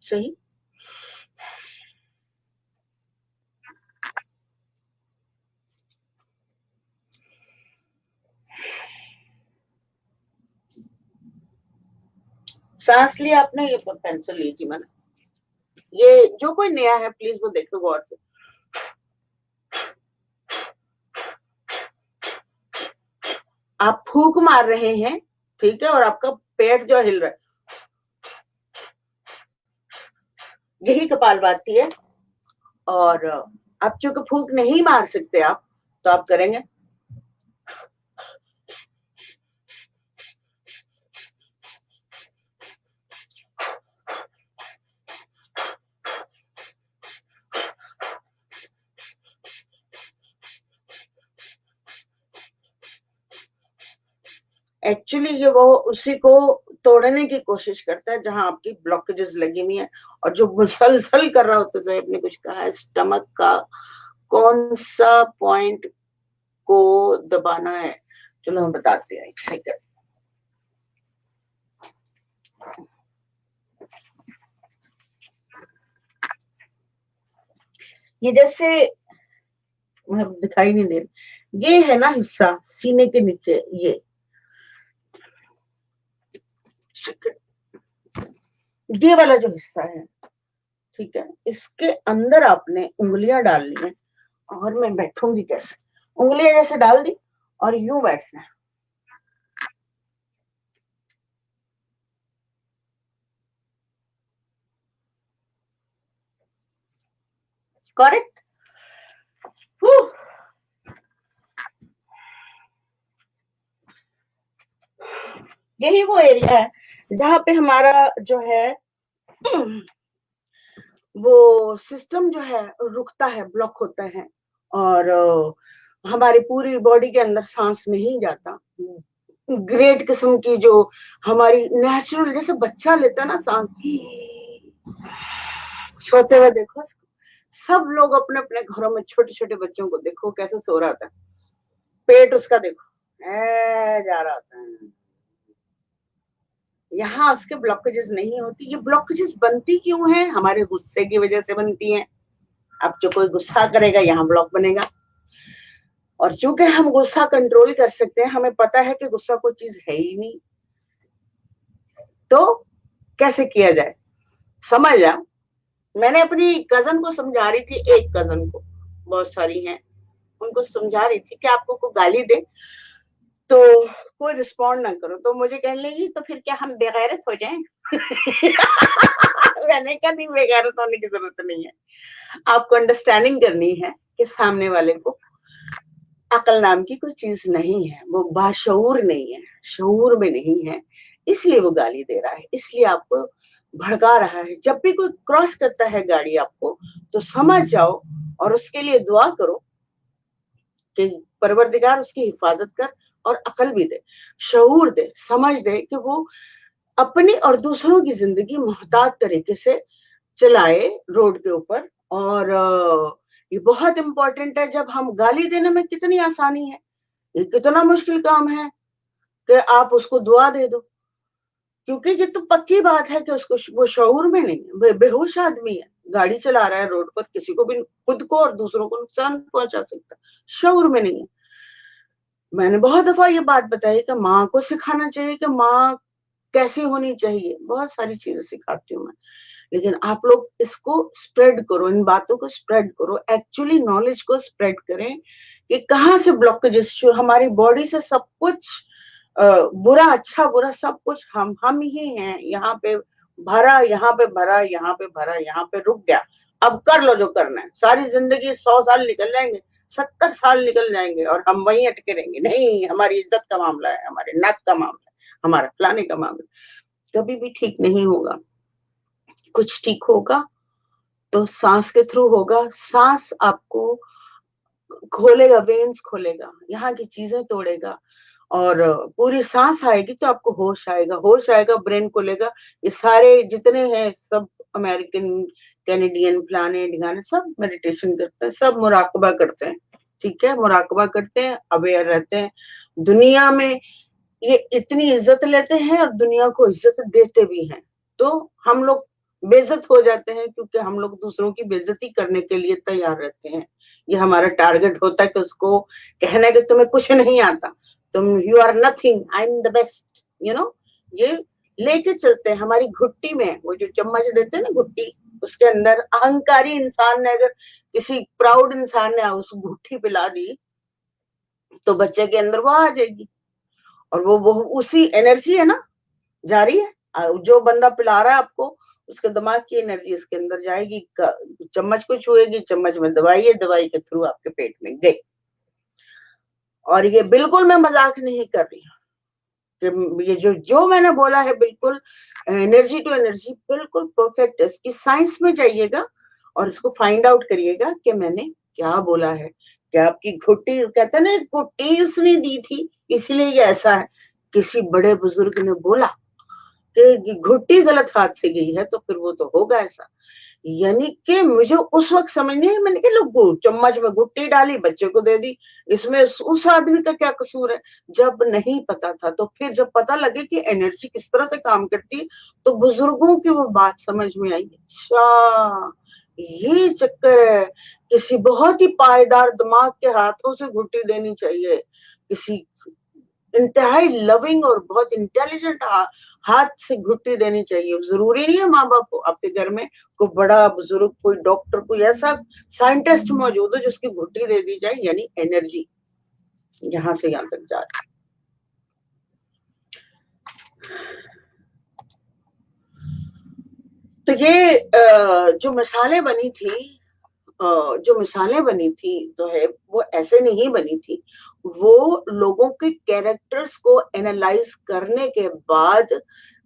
सही, सांस लिया आपने, ये पेंसिल ली थी मैंने, ये जो कोई नया है प्लीज वो देखो गौर से। आप फूंक मार रहे हैं, ठीक है, और आपका पेट जो हिल रहा है, यही कपालभाति है। और आप चूंकि फूंक नहीं मार सकते आप, तो आप करेंगे एक्चुअली ये वो उसी को तोड़ने की कोशिश करता है जहां आपकी ब्लॉकेजेस लगी हुई है, और जो मुसलसल कर रहा होता है, आपने कुछ कहा है स्टमक का कौन सा पॉइंट को दबाना है, चलो हम बताते हैं, एक सेकंड। ये जैसे दिखाई नहीं दे रही, ये है ना हिस्सा सीने के नीचे, ये वाला जो हिस्सा है, ठीक है, इसके अंदर आपने उंगलियां डालनी है। और मैं बैठूंगी कैसे, उंगलियां जैसे डाल दी और यूं बैठना है, करेक्ट। यही वो एरिया है जहां पे हमारा जो है वो सिस्टम जो है रुकता है, ब्लॉक होता है, और हमारी पूरी बॉडी के अंदर सांस नहीं जाता। ग्रेट किस्म की जो हमारी नेचुरल, जैसे बच्चा लेता है ना सांस सोते हुए, देखो सब लोग अपने अपने घरों में छोटे छोटे बच्चों को देखो कैसे सो रहा था, पेट उसका देखो जा रहा होता है। यहाँ उसके ब्लॉकेजेस नहीं होती। ये ब्लॉकेजेस बनती क्यों है? हमारे गुस्से की वजह से बनती है। अब जो कोई गुस्सा करेगा यहाँ ब्लॉक बनेगा, और चूंकि हम गुस्सा कंट्रोल कर सकते हैं, हमें पता है कि गुस्सा कोई चीज है ही नहीं, तो कैसे किया जाए समझ जाओ। मैंने अपनी कजन को समझा रही थी, एक कजन को, बहुत सारी हैं, उनको समझा रही थी कि आपको कोई गाली दे तो कोई रिस्पॉन्ड ना करो, तो मुझे कहने लगी तो फिर क्या हम बेगैरत हो जाएं? मैंने कहा नहीं, बेगैरत होने की जरूरत नहीं है, आपको अंडरस्टैंडिंग करनी है कि सामने वाले को अकल नाम की कोई चीज नहीं है, वो बाशऊर नहीं है, शऊर में नहीं है, इसलिए वो गाली दे रहा है, इसलिए आपको भड़का रहा है। जब भी कोई क्रॉस करता है गाड़ी आपको, तो समझ जाओ और उसके लिए दुआ करो कि परवरदिगार उसकी हिफाजत कर और अकल भी दे, शऊर दे, समझ दे कि वो अपनी और दूसरों की जिंदगी मुहतात तरीके से चलाए रोड के ऊपर। और ये बहुत इंपॉर्टेंट है। जब हम गाली देने में कितनी आसानी है, ये कितना मुश्किल काम है कि आप उसको दुआ दे दो, क्योंकि ये तो पक्की बात है कि उसको वो शऊर में नहीं है, बेहोश आदमी है, गाड़ी चला रहा है रोड पर, किसी को भी, खुद को और दूसरों को नुकसान पहुंचा सकता है, शऊर में नहीं है। मैंने बहुत दफा ये बात बताई कि माँ को सिखाना चाहिए कि माँ कैसी होनी चाहिए, बहुत सारी चीजें सिखाती हूँ मैं, लेकिन आप लोग इसको स्प्रेड करो, इन बातों को स्प्रेड करो, एक्चुअली नॉलेज को स्प्रेड करें कि कहाँ से ब्लॉकेजेस, हमारी बॉडी से सब कुछ बुरा अच्छा बुरा सब कुछ हम ही हैं, यहाँ पे भरा, यहाँ पे भरा, यहाँ पे भरा, यहाँ पे रुक गया, अब कर लो जो करना है। सारी जिंदगी 100 साल निकल जाएंगे, 70 साल निकल जाएंगे और हम वहीं अटके रहेंगे। नहीं, हमारी इज्जत का मामला है, हमारे नक का मामला है, हमारा फलाने का मामला, कभी भी ठीक नहीं होगा। कुछ ठीक होगा तो सांस के थ्रू होगा, सांस आपको खोलेगा, वेन्स खोलेगा, यहाँ की चीजें तोड़ेगा, और पूरी सांस आएगी तो आपको होश आएगा, होश आएगा, ब्रेन खोलेगा। ये सारे जितने हैं सब अमेरिकन, कैनेडियन, फलाने ढिगाने सब मेडिटेशन करते हैं, सब मुराकबा करते हैं, ठीक है, मुराकबा करते हैं, अवेयर रहते हैं। दुनिया में ये इतनी इज्जत लेते हैं और दुनिया को इज्जत देते भी हैं, तो हम लोग बेइज्जत हो जाते हैं क्योंकि हम लोग दूसरों की बेइज्जती करने के लिए तैयार रहते हैं। ये हमारा टारगेट होता है कि उसको कहना है कि तुम्हें कुछ नहीं आता, तुम, you are nothing, I am the best, you know, ये लेके चलते हैं हमारी घुट्टी में, वो जो चम्मच देते हैं ना घुट्टी, उसके अंदर अहंकारी इंसान ने, अगर किसी प्राउड इंसान ने उस घुट्टी पिला दी तो बच्चे के अंदर वो आ जाएगी, और वो उसी एनर्जी है ना, जा रही है, जो बंदा पिला रहा है आपको उसके दिमाग की एनर्जी इसके अंदर जाएगी, चम्मच को छुएगी, चम्मच में दवाई है, दवाई के थ्रू आपके पेट में गई। और ये बिल्कुल मैं मजाक नहीं कर रही हूँ कि ये जो मैंने बोला है बिल्कुल एनर्जी टू एनर्जी बिल्कुल परफेक्ट है। इसकी साइंस में जाइएगा और इसको फाइंड आउट करिएगा कि मैंने क्या बोला है। क्या आपकी घुट्टी, कहते ना घुट्टी उसने दी थी इसलिए ये ऐसा है, किसी बड़े बुजुर्ग ने बोला कि घुट्टी गलत हाथ से गई है तो फिर वो तो होगा ऐसा। यानी कि मुझे उस वक्त समझ नहीं आई, मैंने कहा लोग चम्मच में घुट्टी डाली बच्चे को दे दी, इसमें उस आदमी का क्या कसूर है। जब नहीं पता था तो फिर जब पता लगे कि एनर्जी किस तरह से काम करती है तो बुजुर्गों की वो बात समझ में आई। अच्छा ये चक्कर है, किसी बहुत ही पायदार दिमाग के हाथों से घुट्टी देनी चाहिए, किसी इंतहाई लविंग और बहुत इंटेलिजेंट हाथ से घुट्टी देनी चाहिए। जरूरी नहीं है माँ बाप को, आपके घर में कोई बड़ा बुजुर्ग, कोई डॉक्टर, कोई ऐसा साइंटिस्ट मौजूद हो जिसकी घुट्टी दे दी जाए, यानी एनर्जी यहां से यहां तक जा रही। तो ये जो मिसालें बनी थी, जो मिसालें बनी थी जो है वो ऐसे नहीं बनी थी, वो लोगों के कैरेक्टर्स को एनालाइज करने के बाद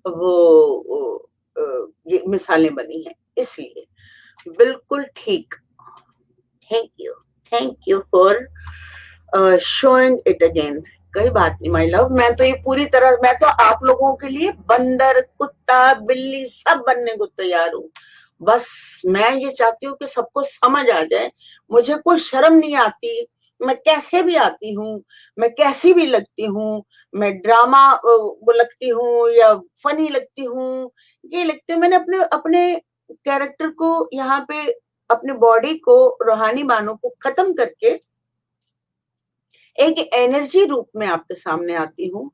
वो ये मिसालें बनी हैं, इसलिए बिल्कुल ठीक। Thank you for showing it again. कोई बात नहीं माय लव, मैं तो ये पूरी तरह, मैं तो आप लोगों के लिए बंदर, कुत्ता, बिल्ली सब बनने को तैयार हूँ। बस मैं ये चाहती हूँ कि सबको समझ आ जाए, मुझे कोई शर्म नहीं आती, मैं कैसे भी आती हूँ, मैं कैसी भी लगती हूँ, मैं ड्रामा वो लगती हूँ या फनी लगती हूँ, ये लगती हूँ। मैंने अपने अपने कैरेक्टर को यहाँ पे, अपने बॉडी को, रूहानी मानों को खत्म करके एक एनर्जी रूप में आपके सामने आती हूँ।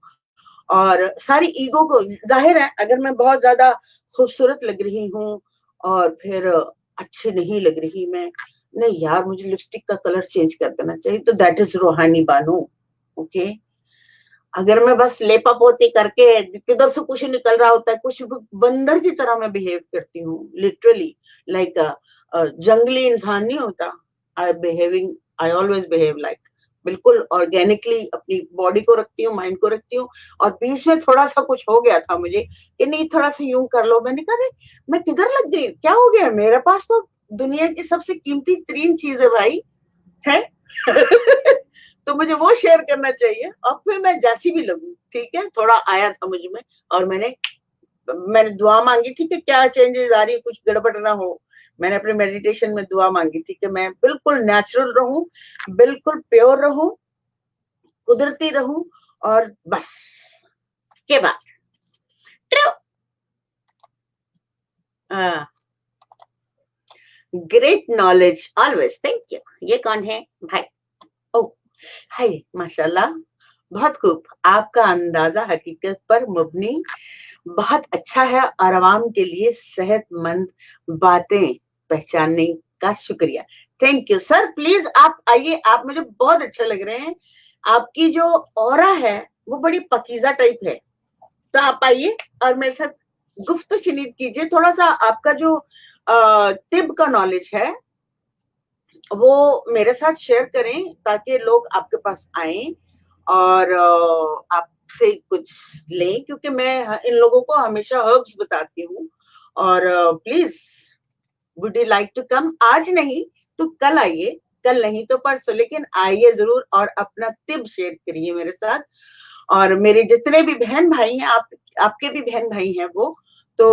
और सारी ईगो को, जाहिर है अगर मैं बहुत ज्यादा खूबसूरत लग रही हूँ और फिर अच्छी नहीं लग रही मैं, नहीं यार मुझे लिपस्टिक का कलर चेंज कर देना चाहिए, तो दैट इज रूहानी बानो। ओके, अगर मैं बस लेपा पोती करके किधर से कुछ निकल रहा होता है, कुछ बंदर की तरह मैं बिहेव करती हूँ, लिटरली लाइक जंगली इंसान नहीं होता, आई ऑलवेज बिहेव लाइक, बिल्कुल ऑर्गेनिकली अपनी बॉडी को रखती हूँ, माइंड को रखती हूँ। और बीच में थोड़ा सा कुछ हो गया था मुझे कि नहीं थोड़ा सा यूं कर लो, मैंने कहा मैं किधर लग गई, क्या हो गया, मेरे पास तो दुनिया की सबसे कीमती 3 चीज है भाई, है। तो मुझे वो शेयर करना चाहिए, और फिर मैं जैसी भी लगूं, ठीक है, थोड़ा आया था मुझ में, और मैंने दुआ मांगी थी कि क्या चेंजेस आ रही है, कुछ गड़बड़ ना हो। मैंने अपने मेडिटेशन में दुआ मांगी थी कि मैं बिल्कुल नेचुरल रहूं, बिल्कुल प्योर रहूं, कुदरती रहूं, और बस के बाद great knowledge always, thank you. ये कौन है भाई? ओ हाय, माशाल्लाह, बहुत खूब, आपका अंदाजा हकीकत पर मबनी बहुत अच्छा है, और आवाम के लिए सेहतमंद बातें पहचानने का शुक्रिया। थैंक यू सर, प्लीज आप आइए, आप मुझे बहुत अच्छे लग रहे हैं, आपकी जो ऑरा है वो बड़ी पकीजा टाइप है, तो आप आइए और मेरे साथ गुफ्त शनीद कीजिए, थोड़ा सा आपका जो तिब का नॉलेज है वो मेरे साथ शेयर करें, ताकि लोग आपके पास आए और आपसे कुछ लें, क्योंकि मैं इन लोगों को हमेशा हर्ब्स बताती हूँ। और please would you like to come, आज नहीं तो कल आइए, कल नहीं तो परसों, लेकिन आइए जरूर और अपना तिब शेयर करिए मेरे साथ। और मेरे जितने भी बहन भाई हैं, आपके भी बहन भाई हैं वो, तो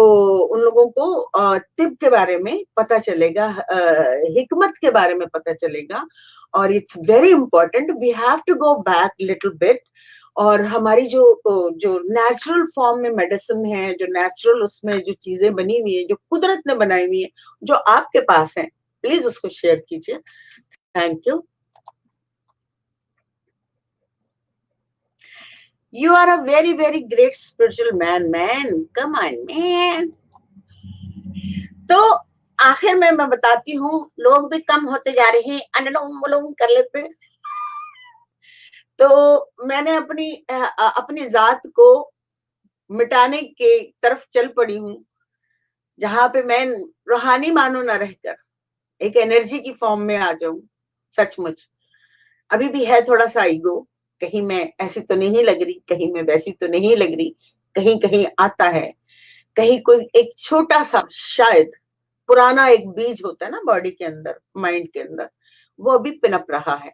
उन लोगों को तिब के बारे में पता चलेगा, हिकमत के बारे में पता चलेगा। और it's very important, we have to go back little bit, और हमारी जो जो नेचुरल फॉर्म में मेडिसिन है, जो नेचुरल उसमें जो चीजें बनी हुई है, जो कुदरत ने बनाई हुई है, जो आपके पास है, प्लीज उसको शेयर कीजिए। Thank you. You are a very very great spiritual man, man. Come on, man. तो आखिर में मैं बताती हूँ, लोग भी कम होते जा रहे हैं, अनुलोम विलोम कर लेते हैं। तो मैंने अपनी जात को मिटाने के तरफ चल पड़ी हूँ, जहां पे मैं रूहानी मानो न रहकर एक एनर्जी की फॉर्म में आ जाऊं। सचमुच अभी भी है थोड़ा सा ईगो, कहीं मैं ऐसी तो नहीं लग रही, कहीं मैं वैसी तो नहीं लग रही, कहीं कहीं आता है, कहीं कोई एक छोटा सा शायद पुराना एक बीज होता है ना बॉडी के अंदर, माइंड के अंदर, वो अभी पिनप रहा है।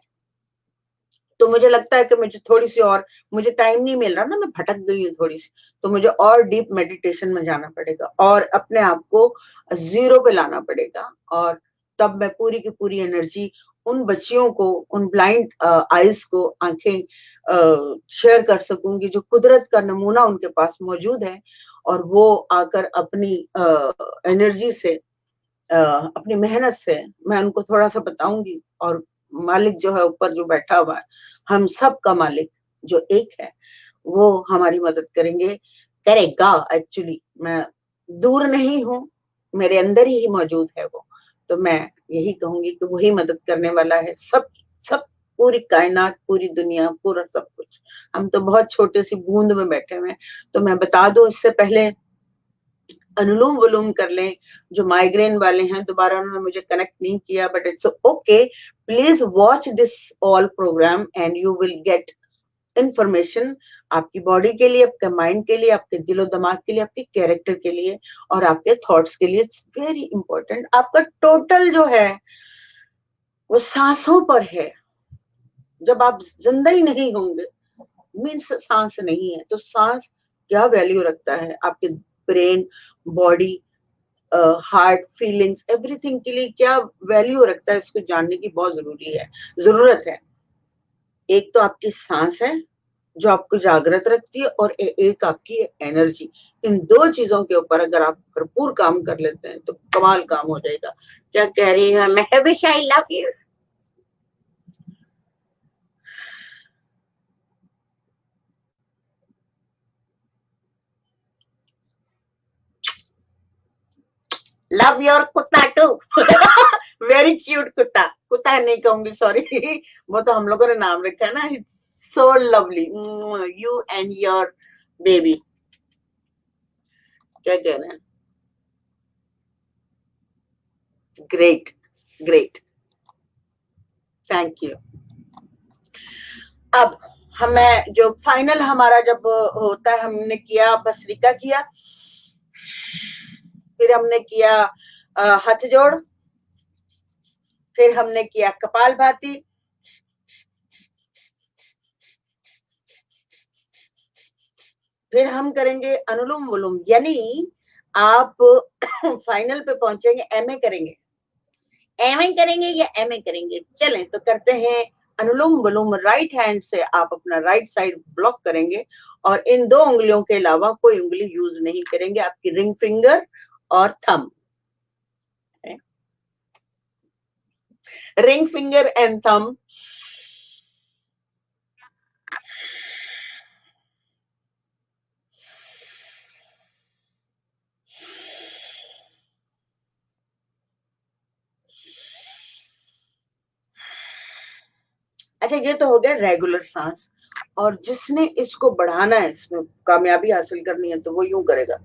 तो मुझे लगता है कि मुझे थोड़ी सी और, मुझे टाइम नहीं मिल रहा ना, मैं भटक गई हूँ थोड़ी सी, तो मुझे और डीप मेडिटेशन में जाना पड़ेगा और अपने आप को जीरो पे लाना पड़ेगा, और तब मैं पूरी की पूरी एनर्जी उन बच्चियों को, उन ब्लाइंड आइज को आंखें शेयर कर सकूंगी जो कुदरत का नमूना उनके पास मौजूद है, और वो आकर अपनी एनर्जी से, अपनी मेहनत से मैं उनको थोड़ा सा बताऊंगी, और मालिक जो है ऊपर जो बैठा हुआ है, हम सब का मालिक जो एक है, वो हमारी मदद करेगा। एक्चुअली मैं दूर नहीं हूँ, मेरे अंदर ही मौजूद है वो। तो मैं यही कहूंगी कि वही मदद करने वाला है, सब सब पूरी कायनात, पूरी दुनिया, पूरा सब कुछ। हम तो बहुत छोटे सी बूंद में बैठे हुए हैं। तो मैं बता दूं इससे पहले, अनुलोम विलोम कर लें। जो माइग्रेन वाले हैं, दोबारा उन्होंने मुझे कनेक्ट नहीं किया, but it's okay. Please watch this all programme and you will get information, आपकी बॉडी के लिए, आपके माइंड के लिए, आपके दिलो दिमाग के लिए, आपके कैरेक्टर के लिए और आपके थॉट्स के लिए। It's very important. आपका टोटल जो है वो सांसों पर है। जब आप जिंदा ही नहीं होंगे, मीन्स सांस नहीं है, तो सांस क्या वैल्यू रखता है आपके brain, body, heart, feelings, everything के लिए क्या वैल्यू रखता है, इसको जानने की बहुत जरूरत है। एक तो आपकी सांस है जो आपको जागृत रखती है, और एक आपकी एनर्जी। इन दो चीजों के ऊपर अगर आप भरपूर काम कर लेते हैं तो कमाल काम हो जाएगा। क्या कह रही है Mahvish, I love you. Love your कुत्ता टू। वेरी क्यूट कुत्ता, कुत्ता नहीं कहूंगी, सॉरी। वो तो हम लोगों ने नाम रखा है ना, it's so lovely, you and your baby. क्या कह रहे हैं? Great, great, thank you. अब हमें जो फाइनल हमारा जब होता है, हमने किया भस्त्रिका किया, फिर हमने किया हाथ जोड़, फिर हमने किया कपाल भाती, फिर हम करेंगे अनुलोम विलोम, यानी आप फाइनल पे पहुंचेंगे, एमए करेंगे, एमए करेंगे या एमए करेंगे, चलें तो करते हैं अनुलोम विलोम। राइट हैंड से आप अपना राइट साइड ब्लॉक करेंगे, और इन दो उंगलियों के अलावा कोई उंगली यूज नहीं करेंगे, आपकी रिंग फिंगर और thumb, ring finger and thumb. अच्छा, ये तो हो गया रेगुलर सांस। और जिसने इसको बढ़ाना है, इसमें कामयाबी हासिल करनी है, तो वो यूं करेगा।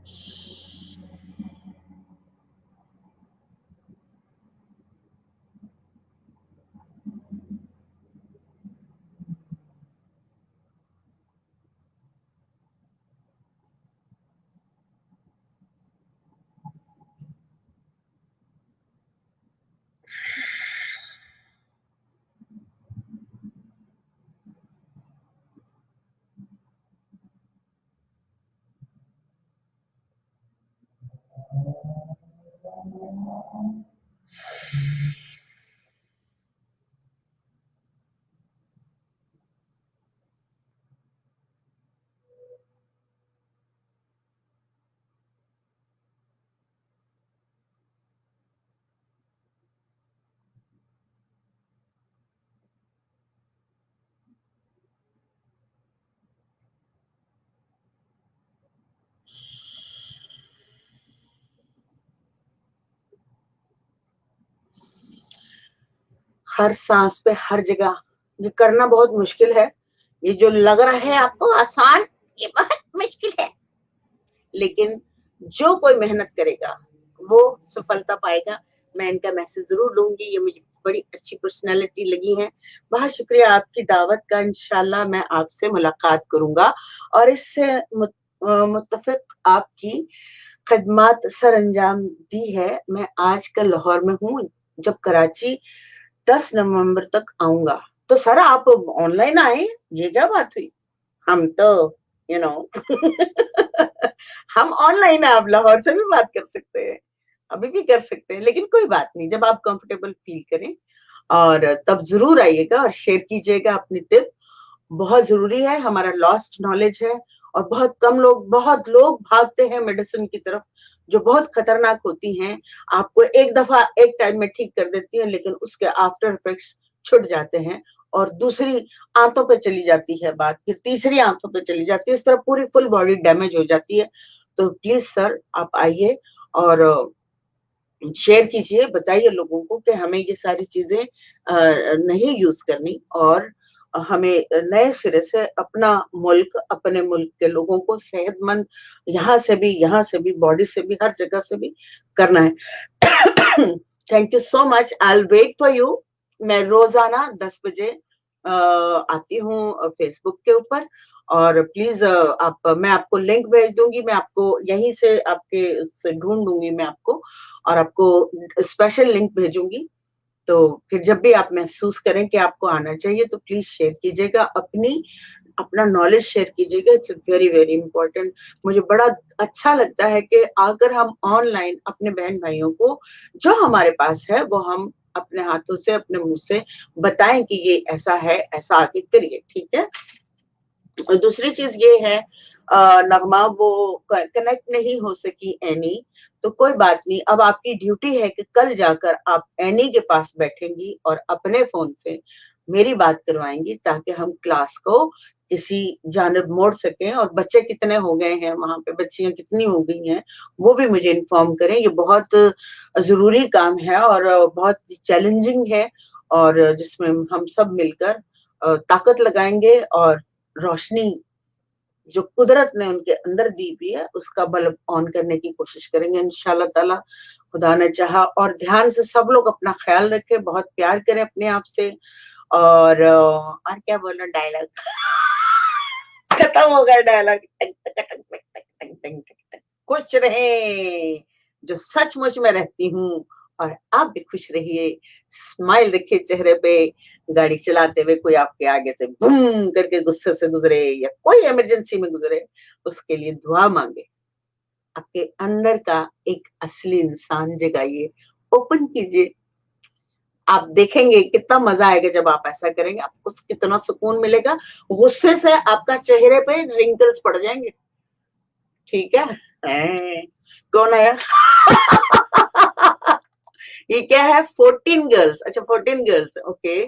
हर सांस पे, हर जगह। ये करना बहुत मुश्किल है। ये जो लग रहा है आपको आसान, ये बहुत मुश्किल है, लेकिन जो कोई मेहनत करेगा वो सफलता पाएगा। मैं इनका मैसेज जरूर लूंगी। ये मुझे बड़ी अच्छी पर्सनालिटी लगी है। बहुत शुक्रिया आपकी दावत का। इंशाल्लाह मैं आपसे मुलाकात करूंगा और इससे मुत्तफिक आपकी खदमात सर अंजाम दी है। मैं आजकल लाहौर में हूँ, जब कराची 10 नवंबर तक आऊंगा। तो सर आप ऑनलाइन आए, ये क्या बात हुई? हम तो यू नो हम ऑनलाइन, आप लाहौर से भी बात कर सकते हैं, अभी भी कर सकते हैं, लेकिन कोई बात नहीं, जब आप कंफर्टेबल फील करें और तब जरूर आइएगा और शेयर कीजिएगा अपनी टिप। बहुत जरूरी है, हमारा लॉस्ट नॉलेज है। और बहुत लोग भागते हैं मेडिसिन की तरफ, जो बहुत खतरनाक होती हैं। आपको एक दफा एक टाइम में ठीक कर देती है, लेकिन उसके आफ्टर इफेक्ट्स छुट जाते हैं और दूसरी आंतों पे चली जाती है बात, फिर तीसरी आंतों पे चली जाती है, इस तरह पूरी फुल बॉडी डैमेज हो जाती है। तो प्लीज सर आप आइए और शेयर कीजिए, बताइए लोगों को कि हमें ये सारी चीजें नहीं यूज करनी, और हमें नए सिरे से अपना मुल्क, अपने मुल्क के लोगों को सेहतमंद यहाँ से भी बॉडी से भी हर जगह से भी करना है। Thank you so much. I will wait for you. मैं रोजाना 10 बजे आती हूँ फेसबुक के ऊपर, और प्लीज मैं आपको लिंक भेज दूंगी, मैं आपको यहीं से आपके ढूंढ दूंगी मैं आपको, और आपको स्पेशल लिंक भेजूंगी। तो फिर जब भी आप महसूस करें कि आपको आना चाहिए, तो प्लीज शेयर कीजिएगा, अपना नॉलेज शेयर कीजिएगा। It's very very important. मुझे बड़ा अच्छा लगता है कि अगर हम ऑनलाइन अपने बहन भाइयों को जो हमारे पास है वो हम अपने हाथों से, अपने मुंह से बताएं कि ये ऐसा है, ऐसा आगे करिए, ठीक है। और दूसरी चीज ये है, नगमा वो कनेक्ट नहीं हो सकी एनी, तो कोई बात नहीं। अब आपकी ड्यूटी है कि कल जाकर आप एनी के पास बैठेंगी और अपने फोन से मेरी बात करवाएंगी, ताकि हम क्लास को किसी जानिब मोड़ सकें। और बच्चे कितने हो गए हैं वहां पे, बच्चियां कितनी हो गई हैं, वो भी मुझे इन्फॉर्म करें। ये बहुत जरूरी काम है और बहुत चैलेंजिंग है, और जिसमें हम सब मिलकर ताकत लगाएंगे और रोशनी जो कुदरत ने उनके अंदर दी हुई है उसका बल्ब ऑन करने की कोशिश करेंगे इंशाल्लाह ताला, खुदा ने चाहा। और ध्यान से सब लोग अपना ख्याल रखें, बहुत प्यार करें अपने आप से। और क्या बोलना, डायलॉग खत्म हो गया, डायलॉग। खुश रहे जो सचमुच में रहती हूँ, और आप भी खुश रहिए, स्माइल रखिए चेहरे पे। गाड़ी चलाते हुए कोई आपके आगे से बूम करके गुस्से से गुजरे या कोई इमरजेंसी में गुजरे, उसके लिए दुआ मांगे। आपके अंदर का एक असली इंसान जगाइए, ओपन कीजिए। आप देखेंगे कितना मजा आएगा जब आप ऐसा करेंगे, आपको कितना सुकून मिलेगा। गुस्से से आपका चेहरे पे रिंकल्स पड़ जाएंगे, ठीक है। कौन आया? ये क्या है? 14 गर्ल्स, अच्छा 14 गर्ल्स, ओके।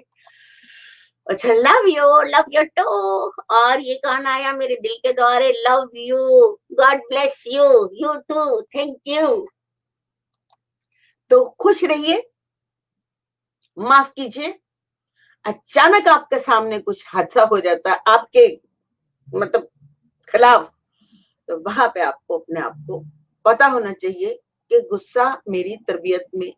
अच्छा, लव यू टू। और ये कौन आया मेरे दिल के द्वारे? Love you, God bless you, you too, thank you. तो खुश रहिए, माफ कीजिए। अचानक आपके सामने कुछ हादसा हो जाता है आपके मतलब खिलाफ, तो वहां पे आपको अपने आप को पता होना चाहिए कि गुस्सा मेरी तरबियत में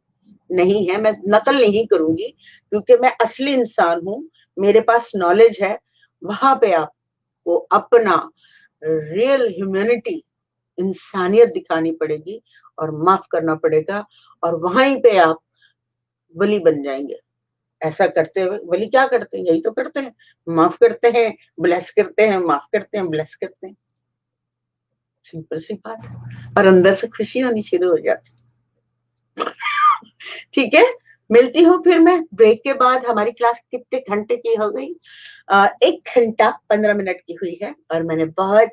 नहीं है, मैं नकल नहीं करूंगी, क्योंकि मैं असली इंसान हूं, मेरे पास नॉलेज है। वहां पे आपको अपना रियल ह्यूमैनिटी, इंसानियत दिखानी पड़ेगी और माफ करना पड़ेगा, और वहीं पे आप वली बन जाएंगे। ऐसा करते हुए वली क्या करते हैं? यही तो करते हैं, माफ करते हैं, ब्लेस करते हैं, माफ करते हैं, ब्लेस करते हैं। सिंपल सी बात है, और अंदर से खुशी होनी शुरू हो जाती। ठीक है, मिलती हूँ फिर मैं ब्रेक के बाद। हमारी क्लास कितने घंटे की हो गई? 1 घंटा 15 मिनट की हुई है, और मैंने बहुत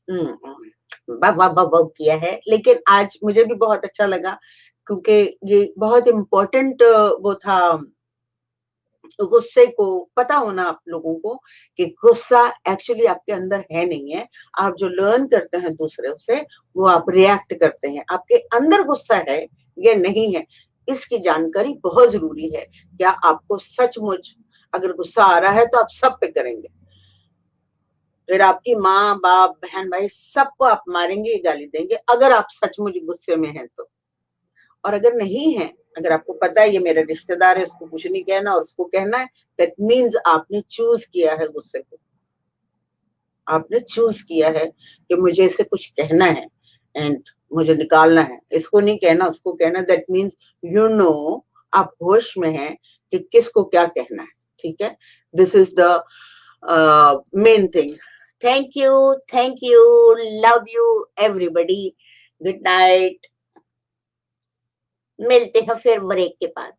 वाह वाह वाह वाह किया है। लेकिन आज मुझे भी बहुत अच्छा लगा, क्योंकि ये बहुत इम्पोर्टेंट वो था, गुस्से को पता होना आप लोगों को कि गुस्सा एक्चुअली आपके अंदर है नहीं है। आप जो लर्न करते हैं दूसरे से, वो आप रिएक्ट करते हैं। आपके अंदर गुस्सा है, ये नहीं है। इसकी जानकारी बहुत जरूरी है। क्या आपको सचमुच अगर गुस्सा आ रहा है तो आप सब पे करेंगे, फिर आपकी माँ बाप बहन भाई सबको आप मारेंगे, गाली देंगे अगर आप सचमुच गुस्से में हैं तो। और अगर नहीं है, अगर आपको पता है ये मेरा रिश्तेदार है, उसको कुछ नहीं कहना और उसको कहना है, दैट मीन्स आपने चूज किया है गुस्से को, आपने चूज किया है कि मुझे इसे कुछ कहना है एंड मुझे निकालना है, इसको नहीं कहना उसको कहना, दैट मीन्स यू नो, आप होश में हैं कि किसको क्या कहना है। ठीक है, this is the main thing. Thank you, love you everybody, good night, मिलते हैं फिर ब्रेक के बाद।